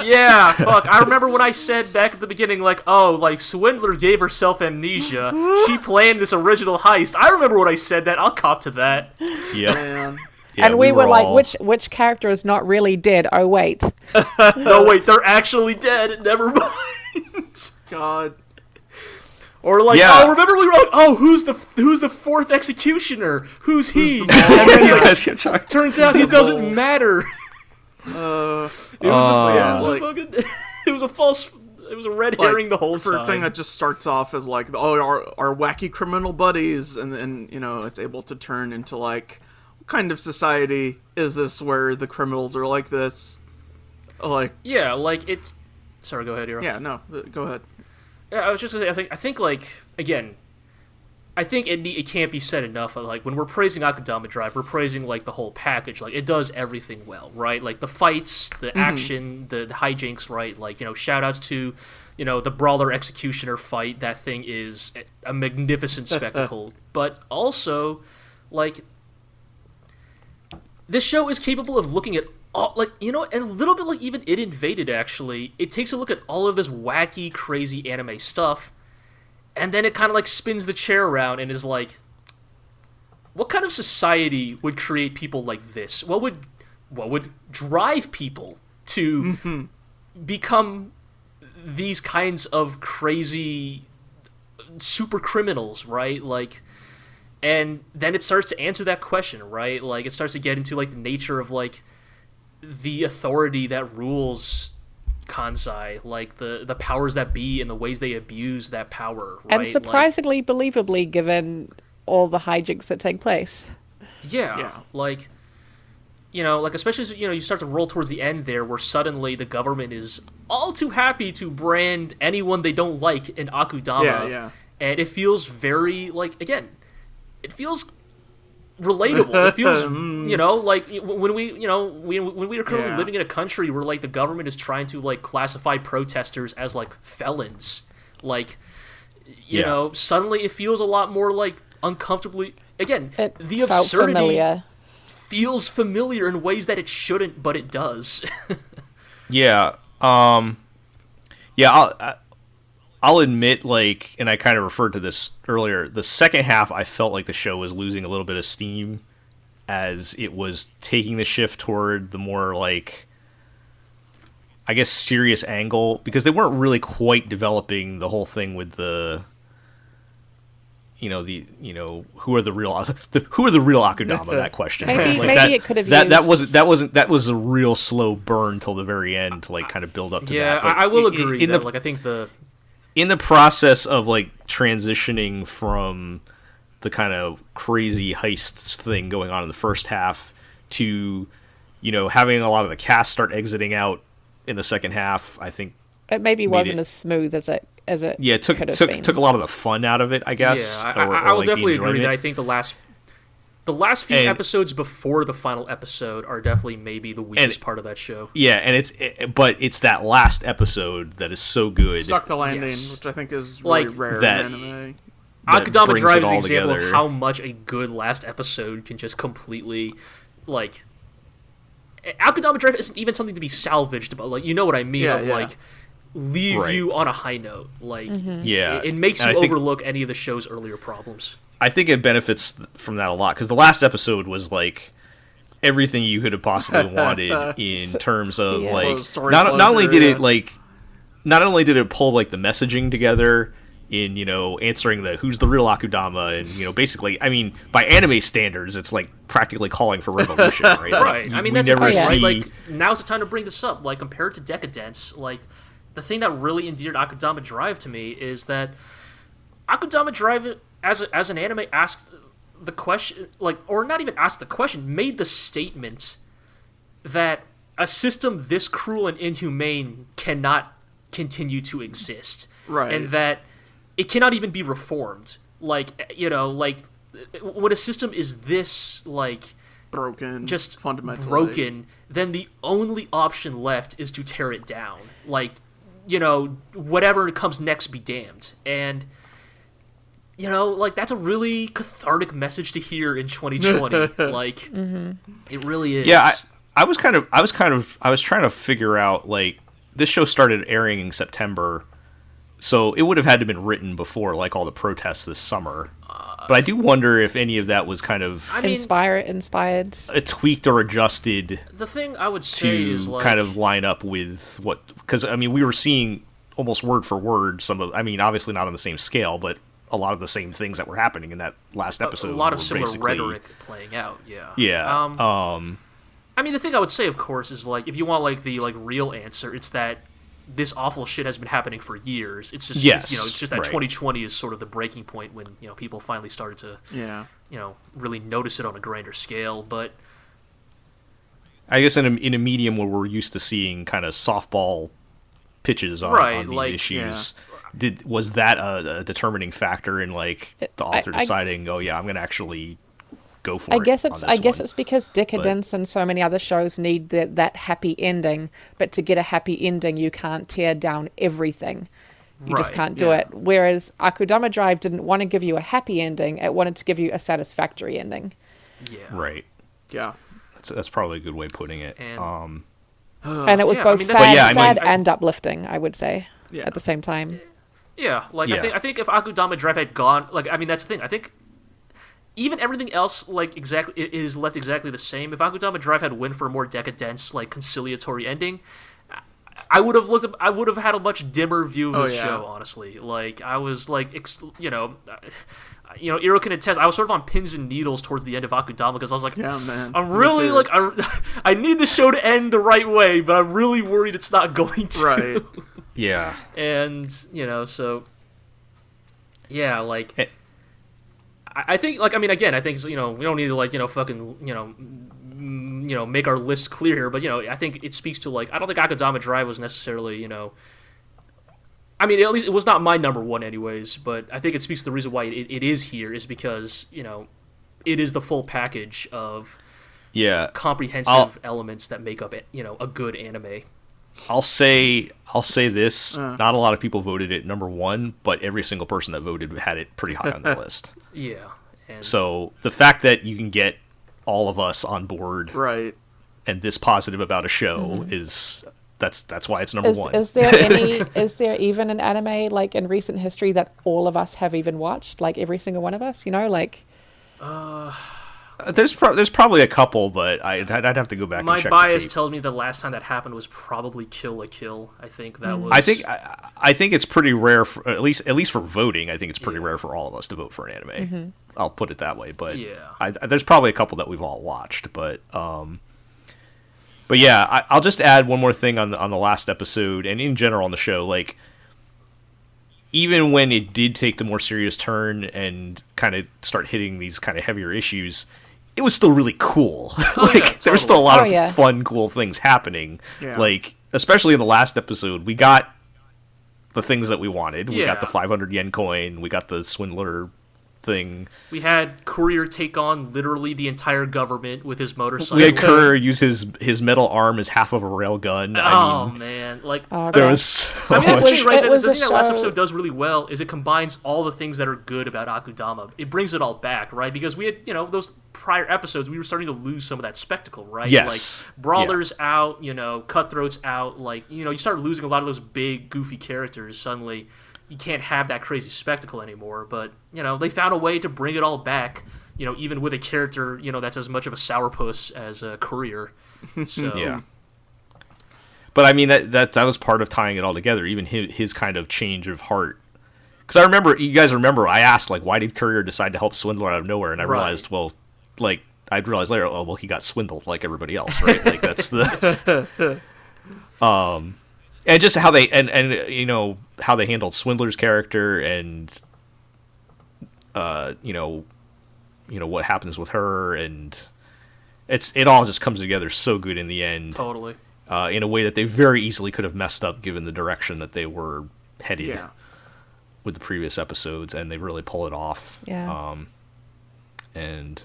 Speaker 5: Yeah, fuck. I remember when I said back at the beginning, like, oh, like, Swindler gave herself amnesia. She planned this original heist. I remember when I said that. I'll cop to that.
Speaker 2: Yeah.
Speaker 4: Man.
Speaker 2: Yeah,
Speaker 3: and we were like, which character is not really dead? Oh, wait.
Speaker 5: No, wait, they're actually dead. Never mind.
Speaker 4: God.
Speaker 5: Or like,
Speaker 2: Yeah.
Speaker 5: oh, remember we wrote, oh, who's the 4th executioner? Who's he?
Speaker 2: Turns
Speaker 5: Out he doesn't matter. It was a false. It was a red herring the whole time.
Speaker 4: Thing that just starts off as like, oh, our wacky criminal buddies, and then it's able to turn into like, what kind of society is this where the criminals are like this? Like,
Speaker 5: yeah, like it's. Sorry, go ahead, Hiro.
Speaker 4: Yeah, no, go ahead.
Speaker 5: Yeah, I was just gonna say, I think like, again, I think it can't be said enough. Like, when we're praising Akudama Drive, we're praising like the whole package. Like, it does everything well, right? Like the fights, the action, the hijinks, right? Like, shout outs to, the Brawler Executioner fight. That thing is a magnificent spectacle. But also, like, this show is capable of looking at all, like, and a little bit like even It Invaded, actually. It takes a look at all of this wacky, crazy anime stuff, and then it kind of like spins the chair around and is like, what kind of society would create people like this? What would drive people to become these kinds of crazy super criminals, right? Like, and then it starts to answer that question, right? Like, it starts to get into like the nature of like the authority that rules Kansai, like the powers that be and the ways they abuse that power, right?
Speaker 3: And surprisingly believably, given all the hijinks that take place.
Speaker 5: Yeah. Like, like especially as, you start to roll towards the end there, where suddenly the government is all too happy to brand anyone they don't like in Akudama.
Speaker 4: Yeah.
Speaker 5: And it feels very, like, again, it feels relatable. It feels, like when we, when we are currently living in a country where like the government is trying to like classify protesters as like felons, like, you know, suddenly it feels a lot more like uncomfortably. Again, the absurdity feels familiar in ways that it shouldn't, but it does.
Speaker 2: I'll admit, like, and I kind of referred to this earlier, the second half I felt like the show was losing a little bit of steam as it was taking the shift toward the more, like, I guess, serious angle, because they weren't really quite developing the whole thing with the, who are the real Akudama, that question.
Speaker 3: Maybe it could have used...
Speaker 2: that was a real slow burn till the very end to, like, kind of build up to that.
Speaker 5: Yeah, I will agree that, like, I think in
Speaker 2: the process of like transitioning from the kind of crazy heist thing going on in the first half to, having a lot of the cast start exiting out in the second half, I think
Speaker 3: it maybe wasn't as smooth as it
Speaker 2: took a lot of the fun out of it, I guess.
Speaker 5: Yeah, I will definitely agree that I think the last few episodes before the final episode are definitely maybe the weakest part of that show.
Speaker 2: Yeah, and it's that last episode that is so good.
Speaker 4: Stuck the landing, which I think is really rare in anime.
Speaker 5: Akudama Drive is an example of how much a good last episode can just completely, like... Akudama Drive isn't even something to be salvaged, but, like, you know what I mean? Like, leave you on a high note. Like, it makes you overlook any of the show's earlier problems.
Speaker 2: I think it benefits from that a lot, because the last episode was like everything you could have possibly wanted in terms of like not only did it pull like the messaging together in answering the who's the real Akudama, and basically, I mean, by anime standards it's like practically calling for revolution, right?
Speaker 5: Right. I mean, that's right. Like, now's the time to bring this up. Like, compared to DECA-DENCE, like, the thing that really endeared Akudama Drive to me is that Akudama Drive, as an anime, asked the question, like, or not even asked the question, made the statement that a system this cruel and inhumane cannot continue to exist.
Speaker 4: Right.
Speaker 5: And that it cannot even be reformed. like, you know, like when a system is this like
Speaker 4: broken,
Speaker 5: just
Speaker 4: fundamentally
Speaker 5: broken, then the only option left is to tear it down. Like, you know, whatever comes next be damned. And you know, like, that's a really cathartic message to hear in 2020. Like, it really is.
Speaker 2: Yeah, I was trying to figure out, like, this show started airing in September, so it would have had to have been written before, like, all the protests this summer. But I do wonder if any of that was kind of
Speaker 3: inspired,
Speaker 2: tweaked or adjusted.
Speaker 5: The thing I would say is, like,
Speaker 2: kind of line up with what, because I mean, we were seeing almost word for word some of, I mean, obviously not on the same scale, but a lot of the same things that were happening in that last episode.
Speaker 5: A lot of similar rhetoric playing out. Yeah.
Speaker 2: Yeah.
Speaker 5: I mean, the thing I would say, of course, is, like, if you want, like, the, like, real answer, it's that this awful shit has been happening for years. It's just,
Speaker 2: yes,
Speaker 5: you know, it's just that
Speaker 2: right.
Speaker 5: 2020 is sort of the breaking point when, you know, people finally started to, you know, really notice it on a grander scale. But
Speaker 2: I guess in a medium where we're used to seeing kind of softball pitches on these like, issues, was that a determining factor in, like, the author deciding, oh yeah, I'm going to actually go for it?
Speaker 3: I guess it's because DECA-DENCE and so many other shows need that happy ending, but to get a happy ending, you can't tear down everything. You just can't do it. Whereas Akudama Drive didn't want to give you a happy ending; it wanted to give you a satisfactory ending.
Speaker 5: Yeah.
Speaker 2: Right.
Speaker 4: Yeah.
Speaker 2: That's probably a good way of putting it.
Speaker 3: And it was both sad and uplifting, I would say, at the same time.
Speaker 5: Yeah, like I think if Akudama Drive had gone, like, I mean, that's the thing. I think even everything else, like, exactly is left exactly the same. If Akudama Drive had went for a more DECA-DENCE, like, conciliatory ending, I would have had a much dimmer view of the show. Honestly, like, I was like, you know, Iro can attest. I was sort of on pins and needles towards the end of Akudama because I was like,
Speaker 4: yeah, man,
Speaker 5: I'm really like, I need the show to end the right way, but I'm really worried it's not going to.
Speaker 4: Right.
Speaker 2: Yeah.
Speaker 5: And, you know, so yeah, like, I think, like, I mean, again, I think, you know, we don't need to, like, you know, fucking, you know, make our list clear here, but, you know, I think it speaks to, like, I don't think Akudama Drive was necessarily, you know, I mean, at least it was not my number one anyways, but I think it speaks to the reason why it is here is because, you know, it is the full package of comprehensive elements that make up, you know, a good anime.
Speaker 2: I'll say this. Not a lot of people voted it number one, but every single person that voted had it pretty high on the list.
Speaker 5: Yeah.
Speaker 2: So the fact that you can get all of us on board,
Speaker 4: right,
Speaker 2: and this positive about a show is that's why it's number one.
Speaker 3: Is there even an anime, like, in recent history that all of us have even watched, like every single one of us? You know, like.
Speaker 2: There's probably a couple, but I'd have to go back and check.
Speaker 5: My bias tells me the last time that happened was probably Kill la Kill. I think that was.
Speaker 2: I think it's pretty rare, for, at least for voting. I think it's pretty rare for all of us to vote for an anime. I'll put it that way. But there's probably a couple that we've all watched. But yeah, I'll just add one more thing on the last episode and in general on the show. Like, even when it did take the more serious turn and kind of start hitting these kind of heavier issues, it was still really cool. There was still a lot of fun, cool things happening. Yeah. Like, especially in the last episode, we got the things that we wanted. We got the 500 yen coin. We got the swindler thing.
Speaker 5: We had Courier take on literally the entire government with his motorcycle.
Speaker 2: We had Courier use his metal arm as half of a rail gun.
Speaker 5: Man, like
Speaker 2: there was.
Speaker 5: I mean, that's the thing that last episode does really well is it combines all the things that are good about Akudama. It brings it all back, right? Because we had, you know, those prior episodes, we were starting to lose some of that spectacle, right?
Speaker 2: Yes.
Speaker 5: Like Brawler's out, you know, Cutthroat's out. Like, you know, you start losing a lot of those big, goofy characters suddenly. You can't have that crazy spectacle anymore, but, you know, they found a way to bring it all back, you know, even with a character, you know, that's as much of a sourpuss as a Courier. So
Speaker 2: yeah. But I mean that was part of tying it all together, even his kind of change of heart. Because you guys remember, I asked, like, why did Courier decide to help Swindler out of nowhere, and I realized, well, like, I'd realized later, oh, well, he got swindled like everybody else, right? Like, that's the and just how they and you know how they handled Swindler's character and you know what happens with her, and it all just comes together so good in the end.
Speaker 5: Totally.
Speaker 2: In a way that they very easily could have messed up given the direction that they were headed. with the previous episodes, and they really pull it off.
Speaker 3: Yeah.
Speaker 2: And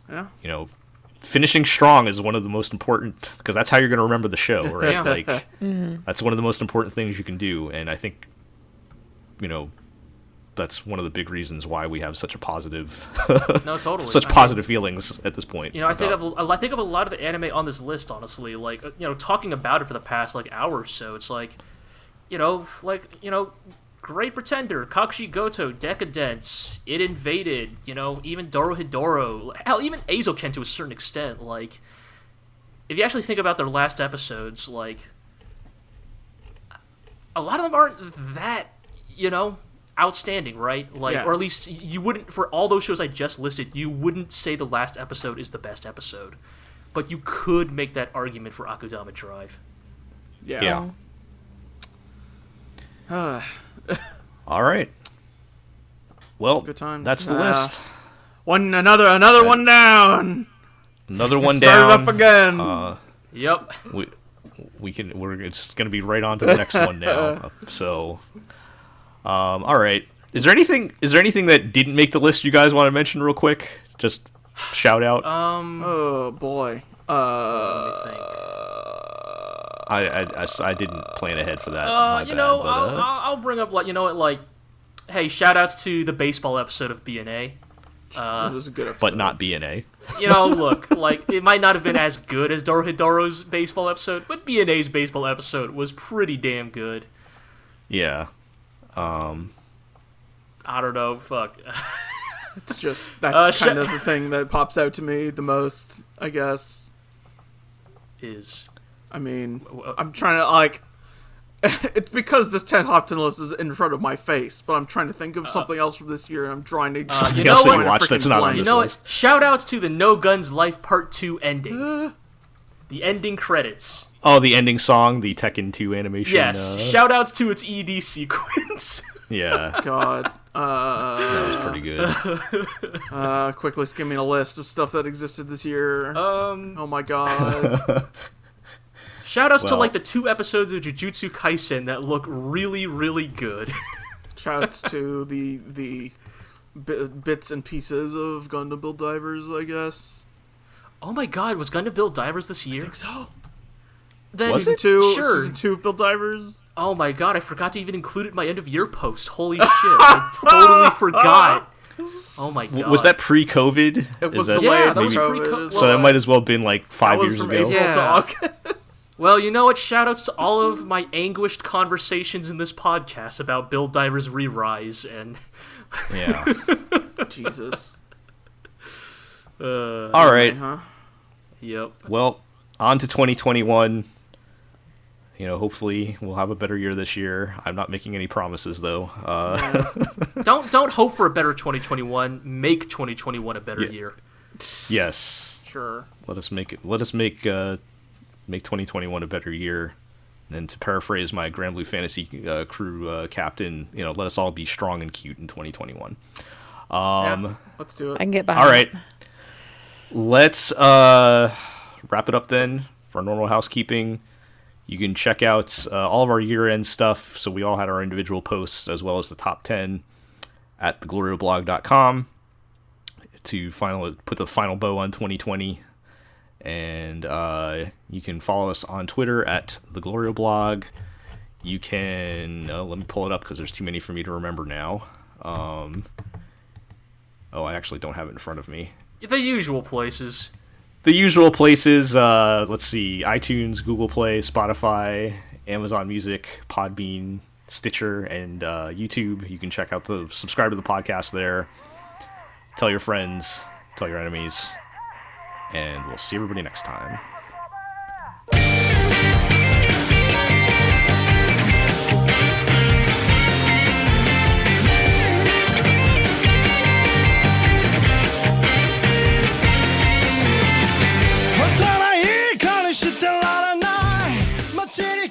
Speaker 4: Yeah.
Speaker 2: you know, finishing strong is one of the most important, because that's how you're going to remember the show, right?
Speaker 5: Yeah.
Speaker 2: Like that's one of the most important things you can do, and I think, you know, that's one of the big reasons why we have such a positive,
Speaker 5: No, totally.
Speaker 2: such
Speaker 5: I mean,
Speaker 2: feelings at this point.
Speaker 5: You know, I think of a lot of the anime on this list, honestly. Like, you know, talking about it for the past like hour or so, it's like, Great Pretender, Kakushigoto, DECA-DENCE, It Invaded, you know, even Dorohedoro, hell, even Eizouken to a certain extent. Like, if you actually think about their last episodes, like, a lot of them aren't that, you know, outstanding, right? Like,
Speaker 4: Yeah.
Speaker 5: or at least you wouldn't, for all those shows I just listed, you wouldn't say the last episode is the best episode. But you could make that argument for Akudama Drive.
Speaker 2: Yeah.
Speaker 4: Yeah.
Speaker 2: All right. Well,
Speaker 4: Good times.
Speaker 2: that's the list.
Speaker 4: Another one down.
Speaker 2: Another one
Speaker 4: Start
Speaker 2: down.
Speaker 4: it up again.
Speaker 5: Yep.
Speaker 2: We're just gonna be right on to the next one now. So, all right. Is there anything that didn't make the list you guys want to mention real quick? Just shout out.
Speaker 4: Oh boy.
Speaker 5: Let me think.
Speaker 2: I didn't plan ahead for that. My
Speaker 5: You
Speaker 2: bad,
Speaker 5: know,
Speaker 2: but,
Speaker 5: I'll bring up, like, you know what, like, hey, shout-outs to the baseball episode of BNA.
Speaker 4: It was a good episode.
Speaker 2: but not BNA.
Speaker 5: You know, look, like, it might not have been as good as Dorohedoro's baseball episode, but BNA's baseball episode was pretty damn good.
Speaker 2: Yeah.
Speaker 5: I don't know, fuck.
Speaker 4: It's just, that's
Speaker 5: sh-
Speaker 4: kind of the thing that pops out to me the most, I guess. I mean, I'm trying to, like, it's because this Ted Hopton list is in front of my face, but I'm trying to think of something else from this year, and I'm trying to...
Speaker 2: Something
Speaker 5: you
Speaker 2: else
Speaker 5: know
Speaker 2: that you
Speaker 5: what?
Speaker 2: watched that's not on
Speaker 4: blank.
Speaker 2: this
Speaker 5: You know
Speaker 2: list.
Speaker 5: what? Shout-outs to the No Guns Life Part 2 ending. The ending credits.
Speaker 2: Oh, the ending song, the Tekken 2 animation.
Speaker 5: Yes, shout-outs to its ED sequence.
Speaker 2: Yeah,
Speaker 4: God.
Speaker 2: that was pretty good.
Speaker 4: Quickly skimming a list of stuff that existed this year. Oh my god.
Speaker 5: Shoutouts to,
Speaker 2: Well.
Speaker 5: like, the 2 episodes of Jujutsu Kaisen that look really, really good.
Speaker 4: Shouts to the bits and pieces of Gundam Build Divers, I guess.
Speaker 5: Oh my god, was Gundam Build Divers this year?
Speaker 4: I think so.
Speaker 5: Then,
Speaker 2: Was
Speaker 4: Season 2,
Speaker 5: Sure.
Speaker 4: Season 2 of Build Divers.
Speaker 5: Oh my god, I forgot to even include it in my end-of-year post. Holy shit, I totally forgot. Oh my god.
Speaker 2: Was that pre-COVID?
Speaker 4: It was
Speaker 2: Is
Speaker 4: delayed
Speaker 5: Yeah,
Speaker 4: for
Speaker 5: that was
Speaker 2: maybe-
Speaker 5: pre-COVID.
Speaker 2: So that might as well have been like
Speaker 4: That
Speaker 2: 5
Speaker 4: was
Speaker 2: years
Speaker 4: from
Speaker 2: ago.
Speaker 4: April
Speaker 5: Yeah.
Speaker 4: to August.
Speaker 5: Well, you know what? Shoutouts to all of my anguished conversations in this podcast about Build Divers Re-Rise and...
Speaker 2: Yeah.
Speaker 4: Jesus.
Speaker 2: All right.
Speaker 4: Huh?
Speaker 5: Yep.
Speaker 2: Well, on to 2021. You know, hopefully we'll have a better year this year. I'm not making any promises though.
Speaker 5: Don't hope for a better 2021. Make 2021 a better year.
Speaker 2: Yes.
Speaker 4: Sure.
Speaker 2: Let us make 2021 a better year. And to paraphrase my Grand Blue Fantasy crew captain, you know, let us all be strong and cute in 2021.
Speaker 4: Yeah, let's do
Speaker 3: I
Speaker 4: it.
Speaker 3: can get behind
Speaker 2: All right.
Speaker 3: it.
Speaker 2: Let's wrap it up then for normal housekeeping. You can check out all of our year-end stuff. So we all had our individual posts as well as the top 10 at theglorioblog.com to put the final bow on 2020. And you can follow us on Twitter at theglorioblog. You can let me pull it up because there's too many for me to remember now. I actually don't have it in front of me.
Speaker 5: The usual places.
Speaker 2: The usual places, let's see, iTunes, Google Play, Spotify, Amazon Music, Podbean, Stitcher, and YouTube. You can subscribe to the podcast there. Tell your friends, tell your enemies, and we'll see everybody next time.
Speaker 1: What I hear, calling shit, a lot of night. My titty